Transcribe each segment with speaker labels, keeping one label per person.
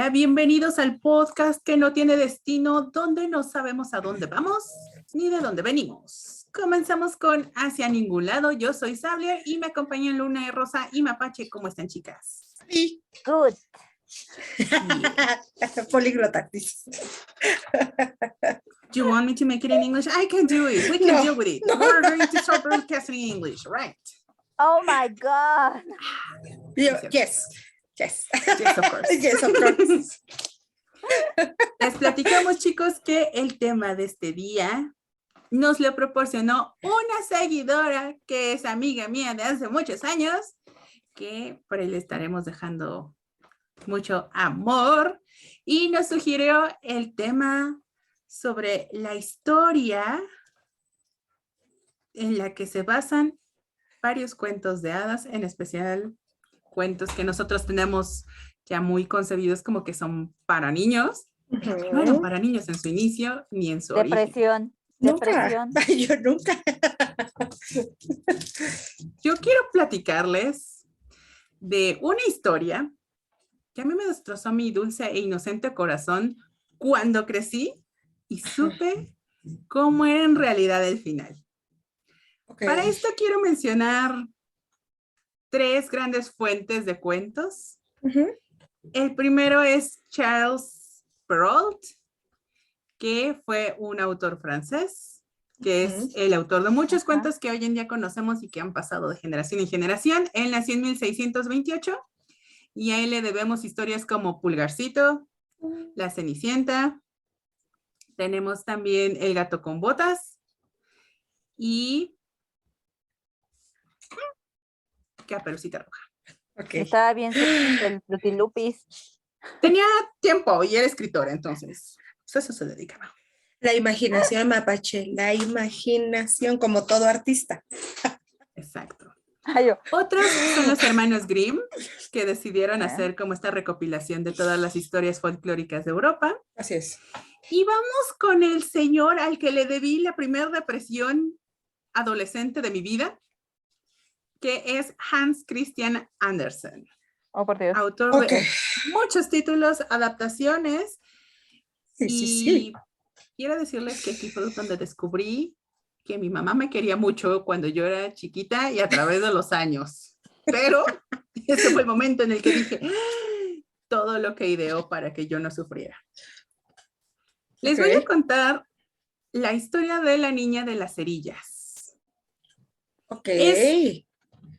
Speaker 1: Hola, bienvenidos al podcast que no tiene destino, donde no sabemos a dónde vamos ni de dónde venimos. Comenzamos con Hacia Ningún Lado. Yo soy Sablia y me acompañan Luna, Rosa y Mapache. ¿Cómo están, chicas?
Speaker 2: Sí.
Speaker 3: Good.
Speaker 2: Políglota.
Speaker 1: Do you want me to make it in English? I can do it. We can deal with it. We're going to start broadcasting in English, right?
Speaker 3: Oh my God.
Speaker 2: Yes.
Speaker 1: Yes, of course.
Speaker 2: Yes, of course.
Speaker 1: Les platicamos, chicos, que el tema de este día nos lo proporcionó una seguidora que es amiga mía de hace muchos años, que por ahí le estaremos dejando mucho amor, y nos sugirió el tema sobre la historia en la que se basan varios cuentos de hadas, en especial cuentos que nosotros tenemos ya muy concebidos como que son para niños. Pero no eran para niños en su inicio ni en su
Speaker 3: Depresión.
Speaker 2: Depresión. Yo nunca.
Speaker 1: Yo quiero platicarles de una historia que a mí me destrozó mi dulce e inocente corazón cuando crecí y supe cómo era en realidad el final. Okay. Para esto quiero mencionar 3 grandes fuentes de cuentos. El primero es Charles Perrault, que fue un autor francés, que es el autor de muchos cuentos que hoy en día conocemos y que han pasado de generación en generación. Él nació en 1628 y a él le debemos historias como Pulgarcito, La Cenicienta, tenemos también El gato con botas y Caperucita Roja.
Speaker 3: Okay. Estaba bien el Frutilupis.
Speaker 1: Tenía tiempo y era escritora, entonces pues eso se dedicaba.
Speaker 2: La imaginación, Mapache, la imaginación, como todo artista.
Speaker 1: Exacto.
Speaker 3: Ay,
Speaker 1: Otros son los hermanos Grimm, que decidieron hacer como esta recopilación de todas las historias folclóricas de Europa.
Speaker 2: Así es.
Speaker 1: Y vamos con el señor al que le debí la primera depresión adolescente de mi vida, que es Hans Christian Andersen.
Speaker 3: Oh, por Dios.
Speaker 1: Autor de muchos títulos, adaptaciones. Sí. Quiero decirles que aquí fue donde descubrí que mi mamá me quería mucho cuando yo era chiquita y a través de los años. Pero ese fue el momento en el que dije todo lo que ideó para que yo no sufriera. Les voy a contar la historia de la niña de las cerillas. Es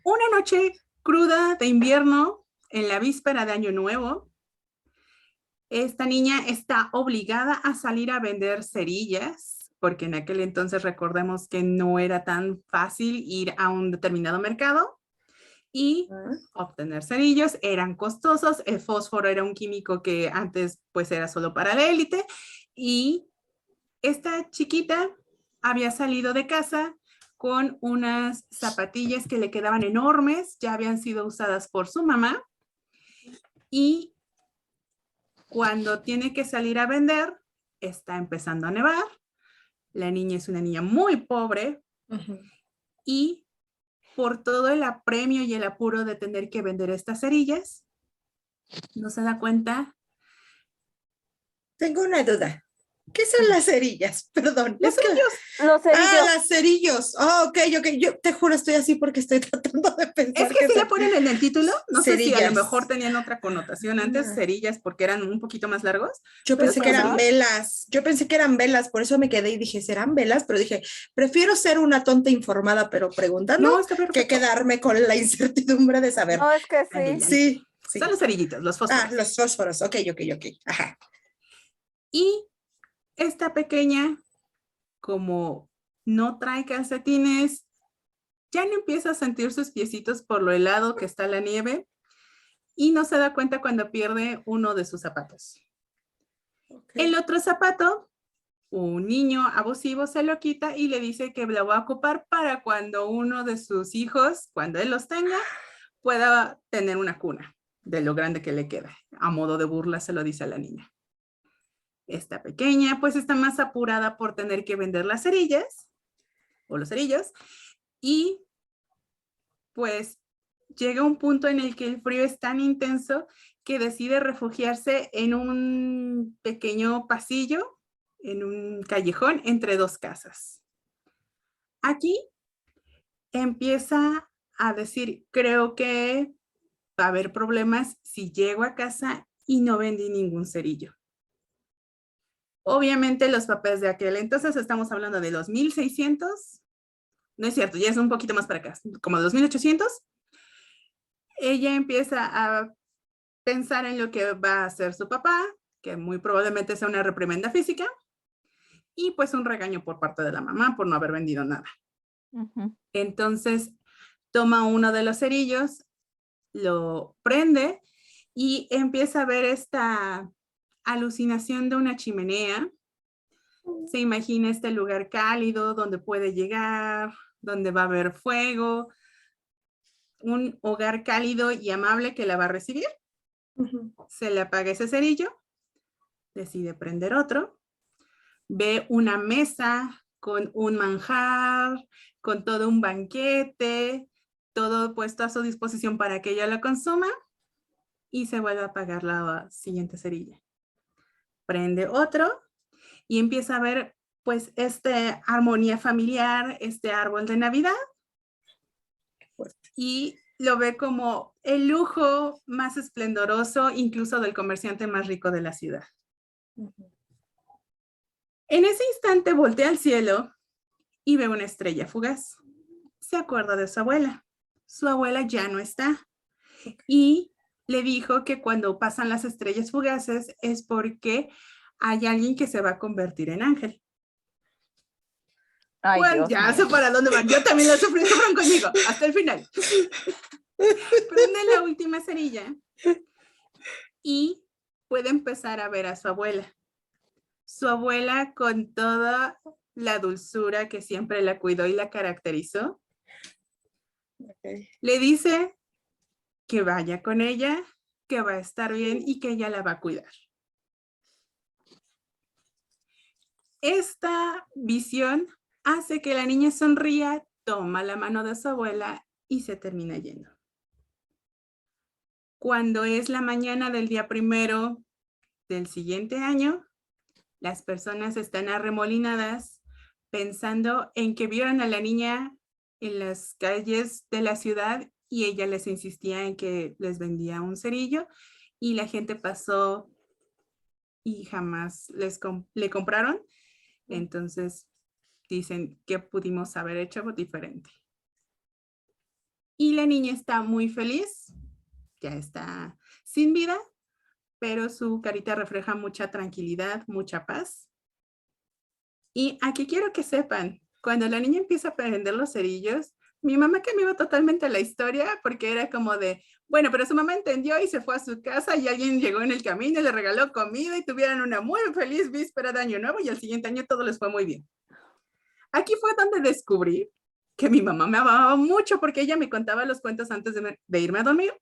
Speaker 1: una noche cruda de invierno en la víspera de Año Nuevo. Esta niña está obligada a salir a vender cerillas, porque en aquel entonces recordemos que no era tan fácil ir a un determinado mercado y obtener cerillos. Eran costosos, el fósforo era un químico que antes pues era solo para la élite, y esta chiquita había salido de casa con unas zapatillas que le quedaban enormes, ya habían sido usadas por su mamá, y cuando tiene que salir a vender, está empezando a nevar. La niña es una niña muy pobre y por todo el apremio y el apuro de tener que vender estas cerillas, no se da cuenta.
Speaker 2: Tengo una duda. ¿Qué son las cerillas? Perdón.
Speaker 1: Los cerillos.
Speaker 3: Los cerillos.
Speaker 2: Ah, las cerillos. Oh, ok. Yo te juro, estoy así porque estoy tratando de pensar.
Speaker 1: Es que si le ponen en el título, no
Speaker 2: cerillas.
Speaker 1: sé si a lo mejor tenían otra connotación antes, cerillas, porque eran un poquito más largos.
Speaker 2: Yo pensé que eran velas. Yo pensé que eran velas, por eso me quedé y dije, ¿serán velas? Pero dije, prefiero ser una tonta informada, pero preguntando, que quedarme con la incertidumbre de saber.
Speaker 3: No, es que
Speaker 2: sí.
Speaker 1: Son los cerillitos, los fósforos.
Speaker 2: Ah, los fósforos. Ok. Ajá.
Speaker 1: Y esta pequeña, como no trae calcetines, ya no empieza a sentir sus piecitos por lo helado que está la nieve y no se da cuenta cuando pierde uno de sus zapatos. El otro zapato, un niño abusivo se lo quita y le dice que lo va a ocupar para cuando uno de sus hijos, cuando él los tenga, pueda tener una cuna de lo grande que le queda. A modo de burla se lo dice a la niña. Esta pequeña pues está más apurada por tener que vender las cerillas o los cerillos y pues llega un punto en el que el frío es tan intenso que decide refugiarse en un pequeño pasillo, en un callejón entre dos casas. Aquí empieza a decir, creo que va a haber problemas si llego a casa y no vendí ningún cerillo. Obviamente los papás de aquel entonces, estamos hablando de los 1600, no es cierto, ya es un poquito más para acá, como de los 1800, ella empieza a pensar en lo que va a hacer su papá, que muy probablemente sea una reprimenda física, y pues un regaño por parte de la mamá por no haber vendido nada. Entonces toma uno de los cerillos, lo prende y empieza a ver esta alucinación de una chimenea. Se imagina este lugar cálido donde puede llegar, donde va a haber fuego, un hogar cálido y amable que la va a recibir. Se le apaga ese cerillo, decide prender otro, ve una mesa con un manjar, con todo un banquete, todo puesto a su disposición para que ella lo consuma, y se vuelve a apagar la siguiente cerilla. Prende otro y empieza a ver pues esta armonía familiar, este árbol de Navidad, y lo ve como el lujo más esplendoroso, incluso del comerciante más rico de la ciudad. En ese instante voltea al cielo y ve una estrella fugaz. Se acuerda de su abuela. Su abuela ya no está. Y le dijo que cuando pasan las estrellas fugaces es porque hay alguien que se va a convertir en ángel.
Speaker 3: Ay,
Speaker 1: bueno,
Speaker 3: Dios
Speaker 1: ya
Speaker 3: mío.
Speaker 1: sé para dónde van. Yo también la sufrí, sufran conmigo, hasta el final. Prende la última cerilla y puede empezar a ver a su abuela. Su abuela, con toda la dulzura que siempre la cuidó y la caracterizó, le dice que vaya con ella, que va a estar bien y que ella la va a cuidar. Esta visión hace que la niña sonría, toma la mano de su abuela y se termina yendo. Cuando es la mañana del día 1 del siguiente año, las personas están arremolinadas pensando en que vieron a la niña en las calles de la ciudad y ella les insistía en que les vendía un cerillo, y la gente pasó y jamás le compraron. Entonces dicen que pudimos haber hecho diferente. Y la niña está muy feliz, ya está sin vida, pero su carita refleja mucha tranquilidad, mucha paz. Y aquí quiero que sepan, cuando la niña empieza a prender los cerillos, mi mamá cambió totalmente la historia, porque era como de, bueno, pero su mamá entendió y se fue a su casa y alguien llegó en el camino y le regaló comida y tuvieron una muy feliz víspera de Año Nuevo y al siguiente año todo les fue muy bien. Aquí fue donde descubrí que mi mamá me amaba mucho porque ella me contaba los cuentos antes de irme a dormir.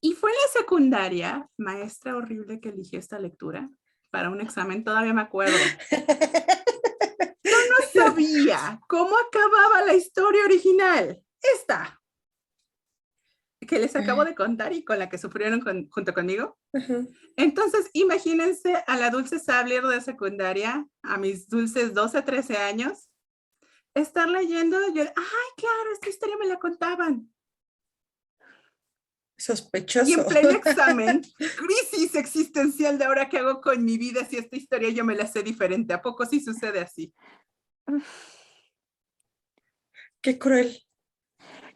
Speaker 1: Y fue en la secundaria, maestra horrible que eligió esta lectura para un examen, todavía me acuerdo. Yo no sabía cómo acababa la historia original. Esta, que les acabo de contar y con la que sufrieron junto conmigo. Entonces, imagínense a la Dulce Sabler de secundaria, a mis dulces 12, 13 años, estar leyendo, yo, ay, claro, esta historia me la contaban.
Speaker 2: Sospechoso.
Speaker 1: Y en pleno examen, crisis existencial de ahora qué hago con mi vida si esta historia yo me la sé diferente. ¿A poco sí sucede así?
Speaker 2: Qué cruel.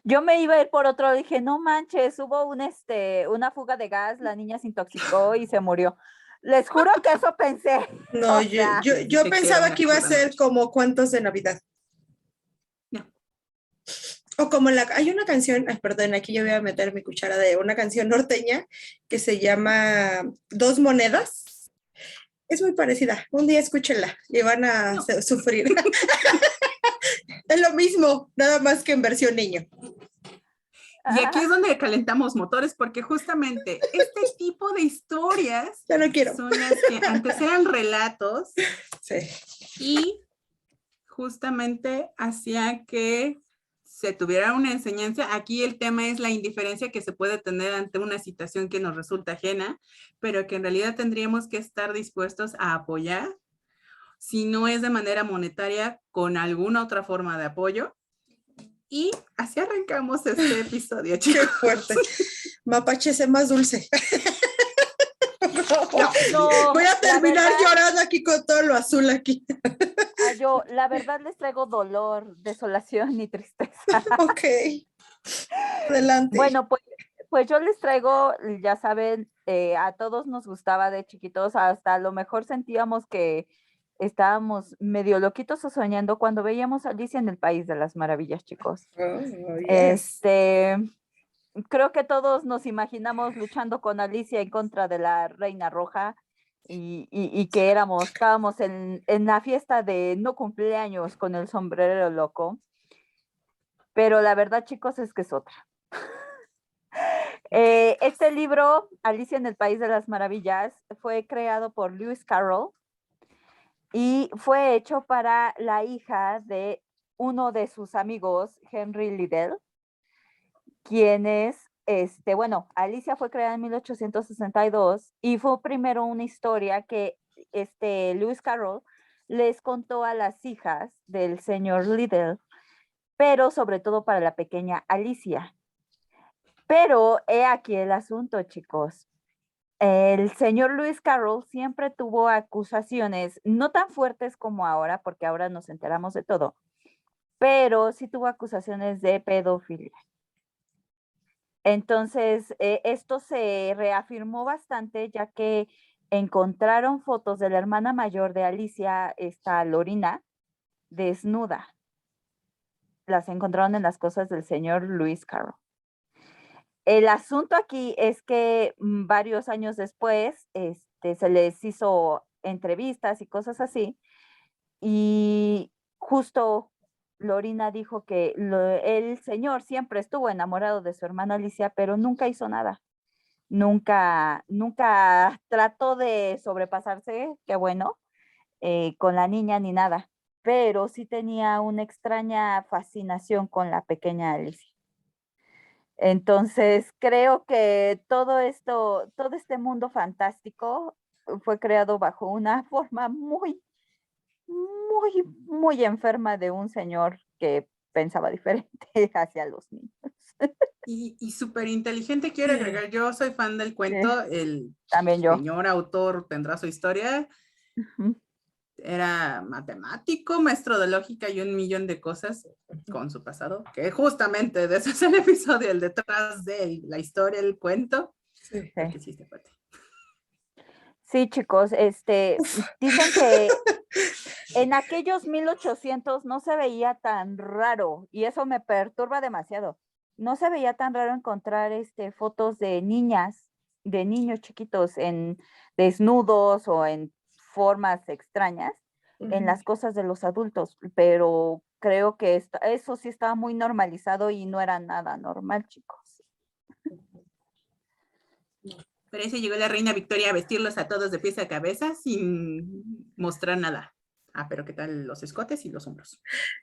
Speaker 3: Yo me iba a ir por otro, dije, no manches, hubo una fuga de gas, la niña se intoxicó y se murió. Les juro que eso pensé.
Speaker 2: No, yo pensaba que iba a ser como cuentos de Navidad.
Speaker 1: No.
Speaker 2: O como hay una canción, perdón, aquí yo voy a meter mi cuchara de una canción norteña que se llama Dos Monedas. Es muy parecida. Un día escúchenla y van a sufrir. Es lo mismo, nada más que en versión niño.
Speaker 1: Y aquí es donde calentamos motores, porque justamente este tipo de historias
Speaker 2: ya no quiero.
Speaker 1: Son las que antes eran relatos.
Speaker 2: Sí.
Speaker 1: Y justamente hacía que se tuviera una enseñanza. Aquí el tema es la indiferencia que se puede tener ante una situación que nos resulta ajena, pero que en realidad tendríamos que estar dispuestos a apoyar, si no es de manera monetaria, con alguna otra forma de apoyo. Y así arrancamos este episodio,
Speaker 2: Qué
Speaker 1: chicos.
Speaker 2: fuerte. Mapache, sé más dulce.
Speaker 3: No,
Speaker 2: Voy a terminar
Speaker 3: verdad,
Speaker 2: llorando aquí con todo lo azul aquí.
Speaker 3: la verdad les traigo dolor, desolación y tristeza.
Speaker 2: Ok, adelante.
Speaker 3: Bueno, pues yo les traigo, ya saben, a todos nos gustaba de chiquitos, hasta a lo mejor sentíamos que estábamos medio loquitos o soñando cuando veíamos a Alicia en el País de las Maravillas, chicos.
Speaker 2: Oh, yes.
Speaker 3: Creo que todos nos imaginamos luchando con Alicia en contra de la Reina Roja y que estábamos en la fiesta de no cumpleaños con el sombrero loco. Pero la verdad, chicos, es que es otra. Este libro, Alicia en el País de las Maravillas, fue creado por Lewis Carroll y fue hecho para la hija de uno de sus amigos, Henry Liddell, quienes, bueno, Alicia fue creada en 1862 y fue primero una historia que Lewis Carroll les contó a las hijas del señor Liddell, pero sobre todo para la pequeña Alicia. Pero he aquí el asunto, chicos. El señor Lewis Carroll siempre tuvo acusaciones, no tan fuertes como ahora, porque ahora nos enteramos de todo, pero sí tuvo acusaciones de pedofilia. Entonces, esto se reafirmó bastante, ya que encontraron fotos de la hermana mayor de Alicia, esta Lorina, desnuda. Las encontraron en las cosas del señor Lewis Carroll. El asunto aquí es que varios años después se les hizo entrevistas y cosas así, y justo Lorina dijo que el señor siempre estuvo enamorado de su hermana Alicia, pero nunca hizo nada. Nunca trató de sobrepasarse, qué bueno, con la niña ni nada, pero sí tenía una extraña fascinación con la pequeña Alicia. Entonces, creo que todo este mundo fantástico fue creado bajo una forma muy, muy, muy enferma de un señor que pensaba diferente hacia los niños.
Speaker 1: Y súper inteligente, quiero agregar, yo soy fan del cuento, el
Speaker 3: También yo.
Speaker 1: señor autor tendrá su historia, era matemático, maestro de lógica y un millón de cosas con su pasado, que justamente de ese es el episodio, el detrás de la historia, el cuento, porque sí está fuerte.
Speaker 3: Sí, chicos, dicen que en aquellos 1800 no se veía tan raro, y eso me perturba demasiado. No se veía tan raro encontrar fotos de niñas, de niños chiquitos en desnudos o en formas extrañas en las cosas de los adultos, pero creo que eso sí estaba muy normalizado y no era nada normal, chicos.
Speaker 1: Pero ahí se llegó la reina Victoria a vestirlos a todos de pies a cabeza sin mostrar nada. Ah, pero ¿qué tal los escotes y los hombros?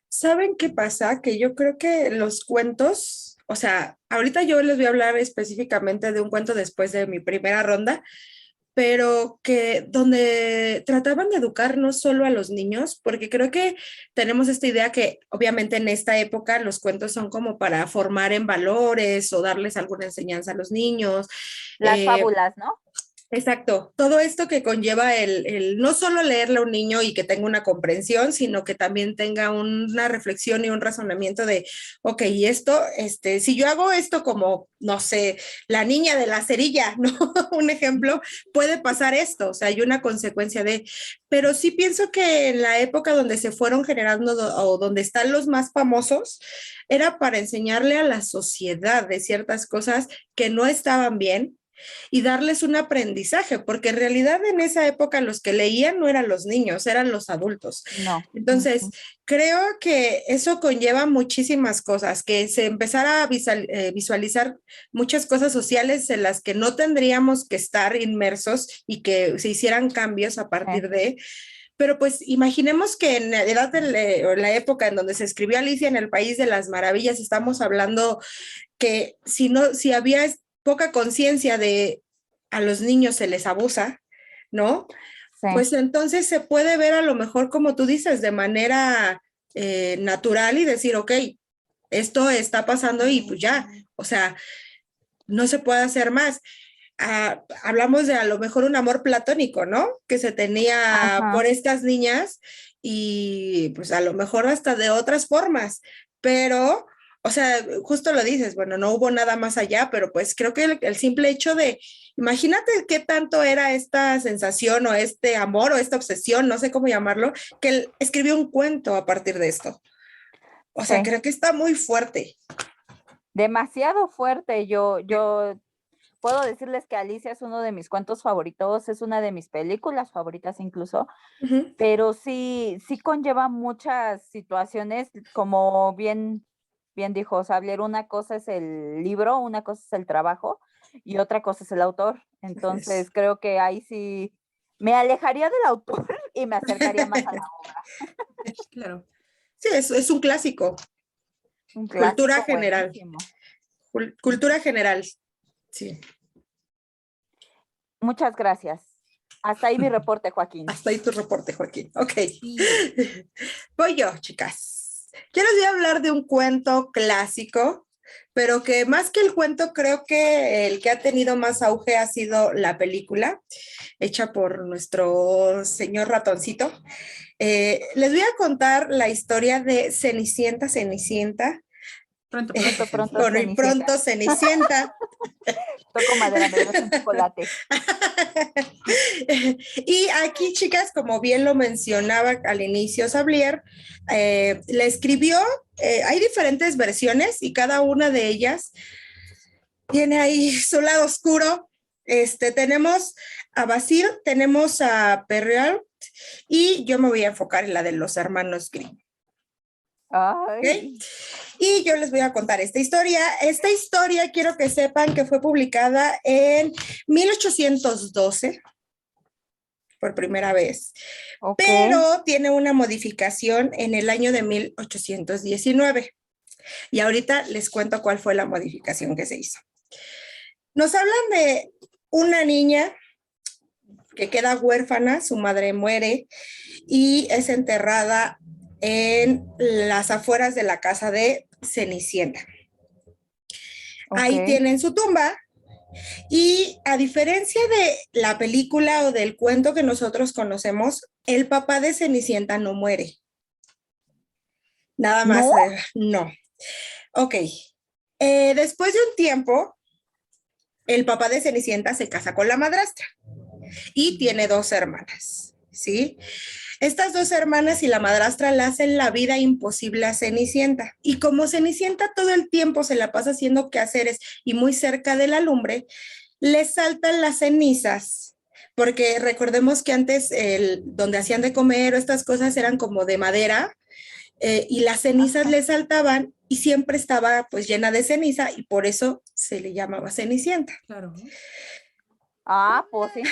Speaker 2: ¿Saben qué pasa? Que yo creo que los cuentos, o sea, ahorita yo les voy a hablar específicamente de un cuento después de mi primera ronda, pero que donde trataban de educar no solo a los niños, porque creo que tenemos esta idea que obviamente en esta época los cuentos son como para formar en valores o darles alguna enseñanza a los niños.
Speaker 3: Las fábulas, ¿no?
Speaker 2: Exacto, todo esto que conlleva el no solo leerle a un niño y que tenga una comprensión, sino que también tenga una reflexión y un razonamiento de, ok, y esto, si yo hago esto como, no sé, la niña de la cerilla, ¿no? Un ejemplo, puede pasar esto, o sea, hay una consecuencia de, pero sí pienso que en la época donde se fueron generando o donde están los más famosos, era para enseñarle a la sociedad de ciertas cosas que no estaban bien y darles un aprendizaje, porque en realidad en esa época los que leían no eran los niños, eran los adultos.
Speaker 3: No.
Speaker 2: Entonces, creo que eso conlleva muchísimas cosas, que se empezara a visualizar muchas cosas sociales en las que no tendríamos que estar inmersos y que se hicieran cambios a partir de, Pero pues imaginemos que en la edad o la época en donde se escribió Alicia en el País de las Maravillas, estamos hablando que si había poca conciencia de a los niños se les abusa, ¿no?
Speaker 3: Sí.
Speaker 2: Pues entonces se puede ver a lo mejor, como tú dices, de manera natural y decir, ok, esto está pasando y pues ya, o sea, no se puede hacer más. Hablamos de a lo mejor un amor platónico, ¿no? Que se tenía
Speaker 3: Ajá.
Speaker 2: por estas niñas y pues a lo mejor hasta de otras formas, pero, o sea, justo lo dices, bueno, no hubo nada más allá, pero pues creo que el simple hecho de, imagínate qué tanto era esta sensación o este amor o esta obsesión, no sé cómo llamarlo, que él escribió un cuento a partir de esto. O sea,
Speaker 3: Sí.
Speaker 2: creo que está muy fuerte.
Speaker 3: Demasiado fuerte. Yo puedo decirles que Alicia es uno de mis cuentos favoritos, es una de mis películas favoritas incluso,
Speaker 2: Ujú.
Speaker 3: pero sí conlleva muchas situaciones, como bien dijo Xavier, una cosa es el libro, una cosa es el trabajo y otra cosa es el autor. Entonces creo que ahí sí me alejaría del autor y me acercaría más a la obra.
Speaker 1: Claro.
Speaker 2: Sí, es un clásico.
Speaker 3: Un
Speaker 2: Cultura
Speaker 3: clásico
Speaker 2: general.
Speaker 3: buenísimo.
Speaker 2: Cultura general. Sí.
Speaker 3: Muchas gracias. Hasta ahí mi reporte, Joaquín.
Speaker 2: Hasta ahí tu reporte, Joaquín. Ok.
Speaker 1: Sí.
Speaker 2: Voy yo, chicas. Yo les voy a hablar de un cuento clásico, pero que más que el cuento, creo que el que ha tenido más auge ha sido la película, hecha por nuestro señor ratoncito. Les voy a contar la historia de Cenicienta.
Speaker 1: Pronto,
Speaker 2: Bueno, y pronto Cenicienta.
Speaker 3: Toco madera, me das un chocolate.
Speaker 2: Y aquí, chicas, como bien lo mencionaba al inicio Xavier, le escribió, hay diferentes versiones y cada una de ellas tiene ahí su lado oscuro. Tenemos a Basil, tenemos a Perrault y yo me voy a enfocar en la de los hermanos Grimm.
Speaker 3: Ay.
Speaker 2: ¿Okay? Y yo les voy a contar esta historia. Esta historia quiero que sepan que fue publicada en 1812 por primera vez,
Speaker 3: Okay.
Speaker 2: pero tiene una modificación en el año de 1819. Y ahorita les cuento cuál fue la modificación que se hizo. Nos hablan de una niña que queda huérfana, su madre muere y es enterrada en las afueras de la casa de Cenicienta.
Speaker 3: Okay.
Speaker 2: Ahí tienen su tumba. Y a diferencia de la película o del cuento que nosotros conocemos, el papá de Cenicienta no muere. Nada más,
Speaker 3: ¿No?
Speaker 2: no. Ok. Después de un tiempo, el papá de Cenicienta se casa con la madrastra y tiene 2 hermanas, ¿sí? Estas 2 hermanas y la madrastra le hacen la vida imposible a Cenicienta. Y como Cenicienta todo el tiempo se la pasa haciendo quehaceres y muy cerca de la lumbre, le saltan las cenizas, porque recordemos que antes donde hacían de comer o estas cosas eran como de madera, y las cenizas le saltaban y siempre estaba pues llena de ceniza y por eso se le llamaba Cenicienta.
Speaker 1: Claro.
Speaker 3: Ah, pues sí.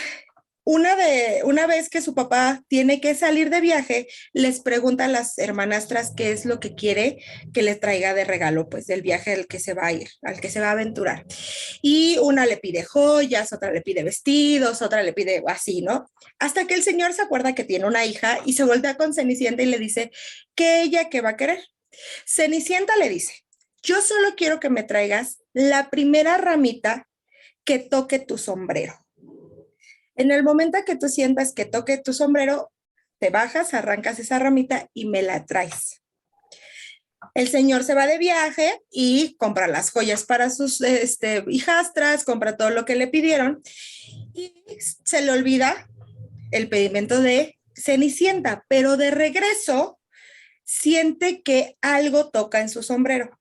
Speaker 2: Una vez que su papá tiene que salir de viaje, les pregunta a las hermanastras qué es lo que quiere que les traiga de regalo, pues del viaje al que se va a ir, al que se va a aventurar. Y una le pide joyas, otra le pide vestidos, otra le pide así, ¿no? Hasta que el señor se acuerda que tiene una hija y se voltea con Cenicienta y le dice que ella qué va a querer. Cenicienta le dice, yo solo quiero que me traigas la primera ramita que toque tu sombrero. En el momento que tú sientas que toque tu sombrero, te bajas, arrancas esa ramita y me la traes. El señor se va de viaje y compra las joyas para sus hijastras, compra todo lo que le pidieron y se le olvida el pedimento de Cenicienta, pero de regreso siente que algo toca en su sombrero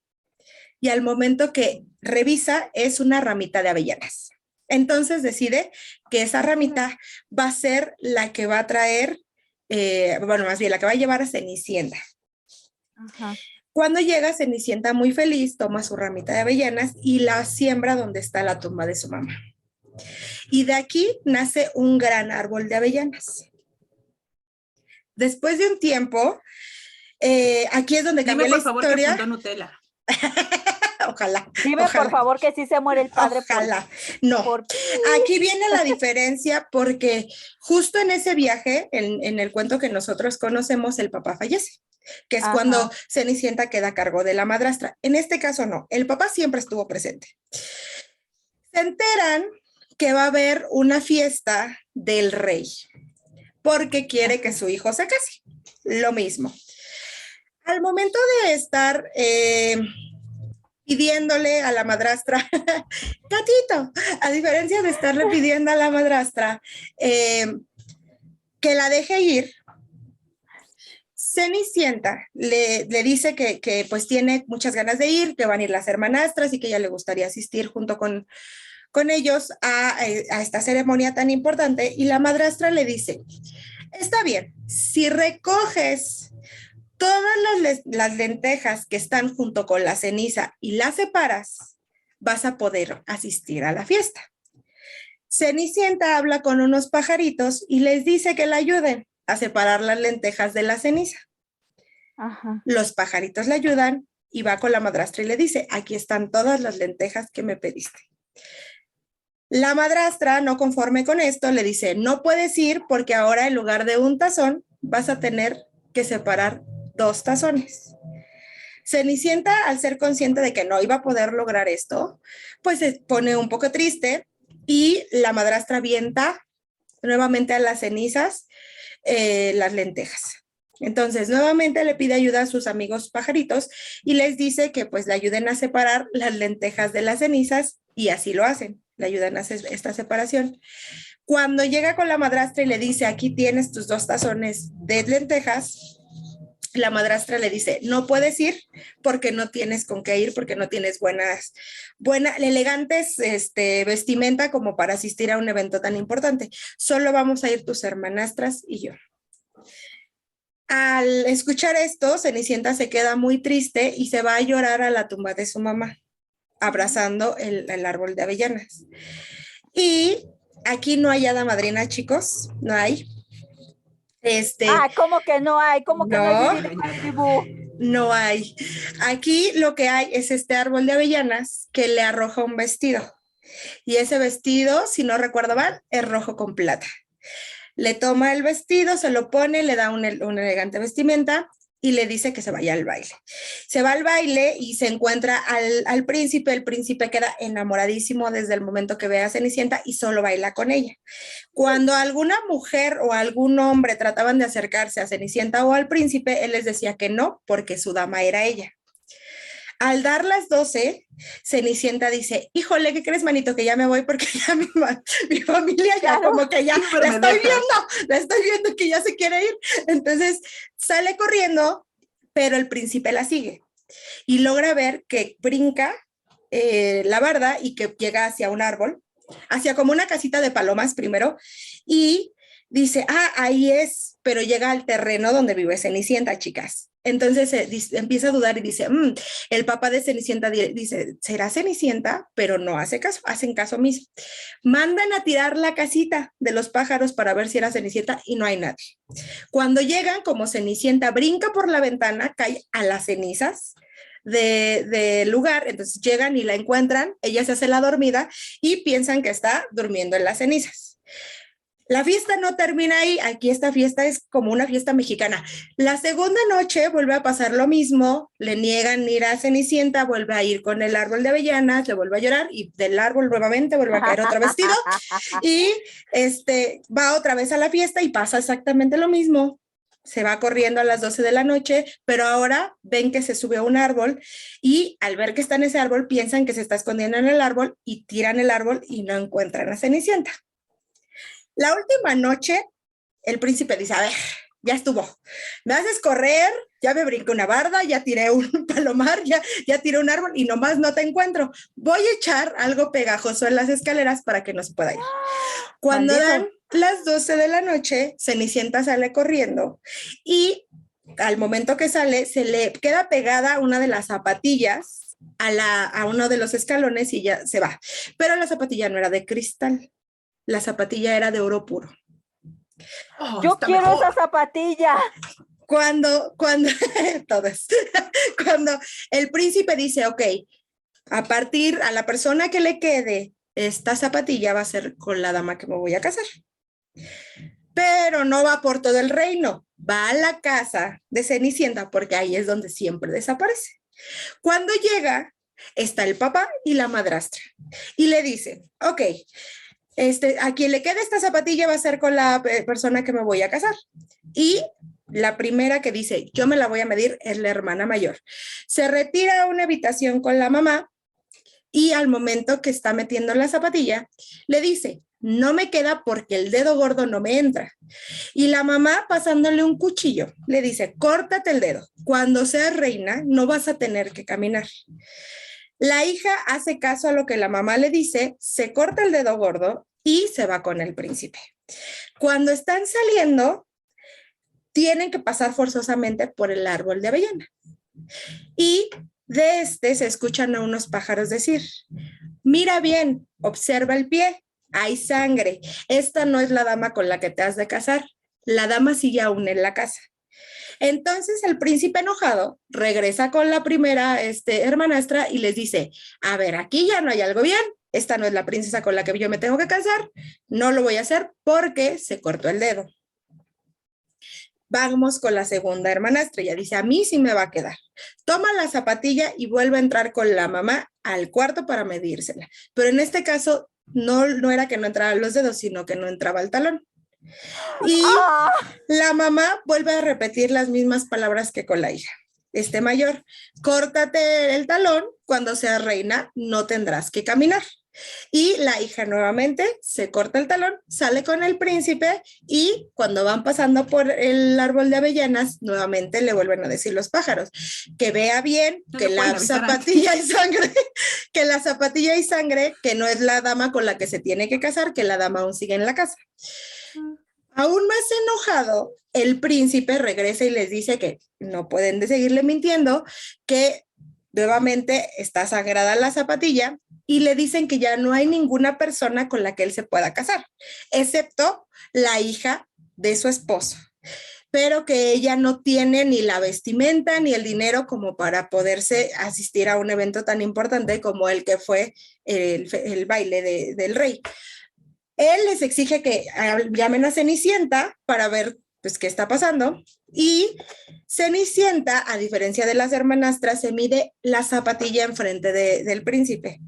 Speaker 2: y al momento que revisa es una ramita de avellanas. Entonces decide que esa ramita va a ser la que va a traer, más bien la que va a llevar a Cenicienta.
Speaker 3: Ajá.
Speaker 2: Cuando llega Cenicienta muy feliz, toma su ramita de avellanas y la siembra donde está la tumba de su mamá. Y de aquí nace un gran árbol de avellanas. Después de un tiempo, aquí es donde
Speaker 1: Dime
Speaker 2: cambia la
Speaker 1: por favor que
Speaker 2: historia.
Speaker 1: fundó Nutella.
Speaker 2: Ojalá.
Speaker 3: Dime, por
Speaker 2: ojalá.
Speaker 3: favor, que sí se muere el padre
Speaker 2: Ojalá. No.
Speaker 3: por...
Speaker 2: Aquí viene la diferencia porque justo en ese viaje, en el cuento que nosotros conocemos, el papá fallece, que es
Speaker 3: Ajá.
Speaker 2: cuando Cenicienta queda a cargo de la madrastra. En este caso no, el papá siempre estuvo presente. Se enteran que va a haber una fiesta del rey porque quiere que su hijo se case. Lo mismo. Al momento de estar pidiéndole a la madrastra, gatito, a diferencia de estarle pidiendo a la madrastra que la deje ir, Cenicienta le dice que pues tiene muchas ganas de ir, que van a ir las hermanastras y que ella le gustaría asistir junto con ellos a esta ceremonia tan importante, y la madrastra le dice, está bien, si recoges todas las lentejas que están junto con la ceniza y las separas, vas a poder asistir a la fiesta. Cenicienta habla con unos pajaritos y les dice que la ayuden a separar las lentejas de la ceniza.
Speaker 3: Ajá.
Speaker 2: Los pajaritos le ayudan y va con la madrastra y le dice, aquí están todas las lentejas que me pediste. La madrastra, no conforme con esto, le dice, no puedes ir porque ahora en lugar de un tazón vas a tener que separar 2 tazones. Cenicienta, al ser consciente de que no iba a poder lograr esto, pues se pone un poco triste y la madrastra avienta nuevamente a las cenizas las lentejas. Entonces, nuevamente le pide ayuda a sus amigos pajaritos y les dice que pues le ayuden a separar las lentejas de las cenizas, y así lo hacen, le ayudan a hacer esta separación. Cuando llega con la madrastra y le dice, aquí tienes tus 2 tazones de lentejas, la madrastra le dice, no puedes ir porque no tienes con qué ir, porque no tienes elegantes vestimenta como para asistir a un evento tan importante. Solo vamos a ir tus hermanastras y yo. Al escuchar esto, Cenicienta se queda muy triste y se va a llorar a la tumba de su mamá, abrazando el árbol de avellanas. Y aquí no hay hada madrina, chicos, no hay.
Speaker 3: ¿Cómo que no hay? ¿Cómo que no hay
Speaker 2: No.
Speaker 3: Vivi de Malibu?
Speaker 2: No hay. Aquí lo que hay es este árbol de avellanas que le arroja un vestido. Y ese vestido, si no recuerdo mal, es rojo con plata. Le toma el vestido, se lo pone, le da una elegante vestimenta y le dice que se vaya al baile. Se va al baile y se encuentra al príncipe. El príncipe queda enamoradísimo desde el momento que ve a Cenicienta y solo baila con ella. Cuando alguna mujer o algún hombre trataban de acercarse a Cenicienta o al príncipe, él les decía que no, porque su dama era ella. Al dar las 12, Cenicienta dice, híjole, ¿qué crees, manito? Que ya me voy porque ya mi familia ya
Speaker 3: Claro.
Speaker 2: como que ya la estoy viendo que ya se quiere ir. Entonces sale corriendo, pero el príncipe la sigue y logra ver que brinca la barda y que llega hacia un árbol, hacia como una casita de palomas primero, y dice, ahí es, pero llega al terreno donde vive Cenicienta, chicas. Entonces empieza a dudar y dice, el papá de Cenicienta dice, será Cenicienta, pero no hace caso, hacen caso mismo. Mandan a tirar la casita de los pájaros para ver si era Cenicienta y no hay nadie. Cuando llegan, como Cenicienta brinca por la ventana, cae a las cenizas del lugar, entonces llegan y la encuentran, ella se hace la dormida y piensan que está durmiendo en las cenizas. La fiesta no termina ahí, aquí esta fiesta es como una fiesta mexicana. La segunda noche vuelve a pasar lo mismo, le niegan ir a Cenicienta, vuelve a ir con el árbol de avellanas, le vuelve a llorar y del árbol nuevamente vuelve a caer otro vestido y va otra vez a la fiesta y pasa exactamente lo mismo. Se va corriendo a las 12 de la noche, pero ahora ven que se sube a un árbol y al ver que está en ese árbol piensan que se está escondiendo en el árbol y tiran el árbol y no encuentran a Cenicienta. La última noche, el príncipe dice, a ver, ya estuvo, me haces correr, ya me brinqué una barda, ya tiré un palomar, ya tiré un árbol y nomás no te encuentro. Voy a echar algo pegajoso en las escaleras para que no se pueda ir. Cuando dan las 12 de la noche, Cenicienta sale corriendo y al momento que sale, se le queda pegada una de las zapatillas a uno de los escalones y ya se va. Pero la zapatilla no era de cristal. La zapatilla era de oro puro.
Speaker 1: Oh,
Speaker 3: Yo
Speaker 1: está
Speaker 3: quiero
Speaker 1: mejor.
Speaker 3: esa zapatilla.
Speaker 2: Cuando, todos, cuando el príncipe dice, ok, a la persona que le quede esta zapatilla va a ser con la dama que me voy a casar. Pero no va por todo el reino, va a la casa de Cenicienta porque ahí es donde siempre desaparece. Cuando llega, está el papá y la madrastra y le dicen, ok, a quien le quede esta zapatilla va a ser con la persona que me voy a casar. Y la primera que dice, yo me la voy a medir, es la hermana mayor. Se retira a una habitación con la mamá y al momento que está metiendo la zapatilla, le dice, no me queda porque el dedo gordo no me entra. Y la mamá, pasándole un cuchillo, le dice, córtate el dedo. Cuando seas reina, no vas a tener que caminar. La hija hace caso a lo que la mamá le dice, se corta el dedo gordo y se va con el príncipe. Cuando están saliendo, tienen que pasar forzosamente por el árbol de avellana. Y de se escuchan a unos pájaros decir, mira bien, observa el pie, hay sangre. Esta no es la dama con la que te has de casar. La dama sigue aún en la casa. Entonces el príncipe enojado regresa con la primera hermanastra y les dice, a ver, aquí ya no hay algo bien, esta no es la princesa con la que yo me tengo que casar, no lo voy a hacer porque se cortó el dedo. Vamos con la segunda hermanastra, ella dice, a mí sí me va a quedar. Toma la zapatilla y vuelve a entrar con la mamá al cuarto para medírsela. Pero en este caso no era que no entraran los dedos, sino que no entraba el talón. Y la mamá vuelve a repetir las mismas palabras que con la hija. Mayor, córtate el talón, cuando seas reina no tendrás que caminar. Y la hija nuevamente se corta el talón, sale con el príncipe y cuando van pasando por el árbol de avellanas, nuevamente le vuelven a decir los pájaros, que vea bien que la zapatilla y sangre, que la zapatilla y sangre, que no es la dama con la que se tiene que casar, que la dama aún sigue en la casa. Aún más enojado, el príncipe regresa y les dice que no pueden seguirle mintiendo, que nuevamente está sangrada la zapatilla y le dicen que ya no hay ninguna persona con la que él se pueda casar, excepto la hija de su esposo, pero que ella no tiene ni la vestimenta ni el dinero como para poderse asistir a un evento tan importante como el que fue el baile del rey. Él les exige que llamen a Cenicienta para ver pues qué está pasando y Cenicienta, a diferencia de las hermanastras, se mide la zapatilla enfrente del príncipe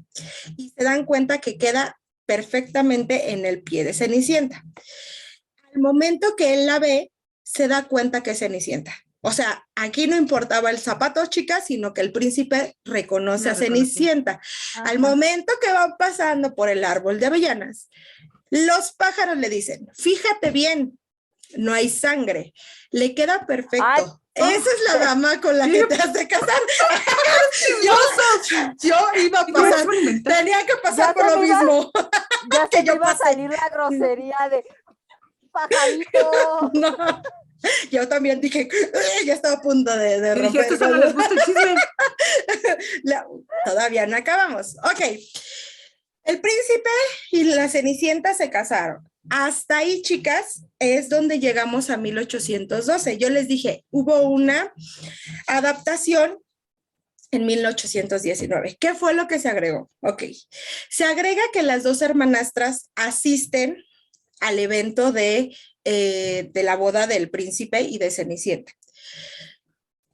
Speaker 2: y se dan cuenta que queda perfectamente en el pie de Cenicienta. Al momento que él la ve, se da cuenta que es Cenicienta. O sea, aquí no importaba el zapato, chicas, sino que el príncipe reconoce a Cenicienta. Al momento que van pasando por el árbol de avellanas, los pájaros le dicen, fíjate bien, no hay sangre, le queda perfecto. Ay, esa es la dama con la que te has de casar. yo iba a pasar, tenía que pasar por lo mismo.
Speaker 3: Ya se me iba a salir la grosería de pajarito.
Speaker 2: No, yo también dije, ya estaba a punto de
Speaker 1: romper. Dije, esto no les gusta el chisme.
Speaker 2: Todavía no acabamos. Ok. El príncipe y la Cenicienta se casaron. Hasta ahí, chicas, es donde llegamos a 1812. Yo les dije, hubo una adaptación en 1819. ¿Qué fue lo que se agregó? Ok. Se agrega que las dos hermanastras asisten al evento de la boda del príncipe y de Cenicienta.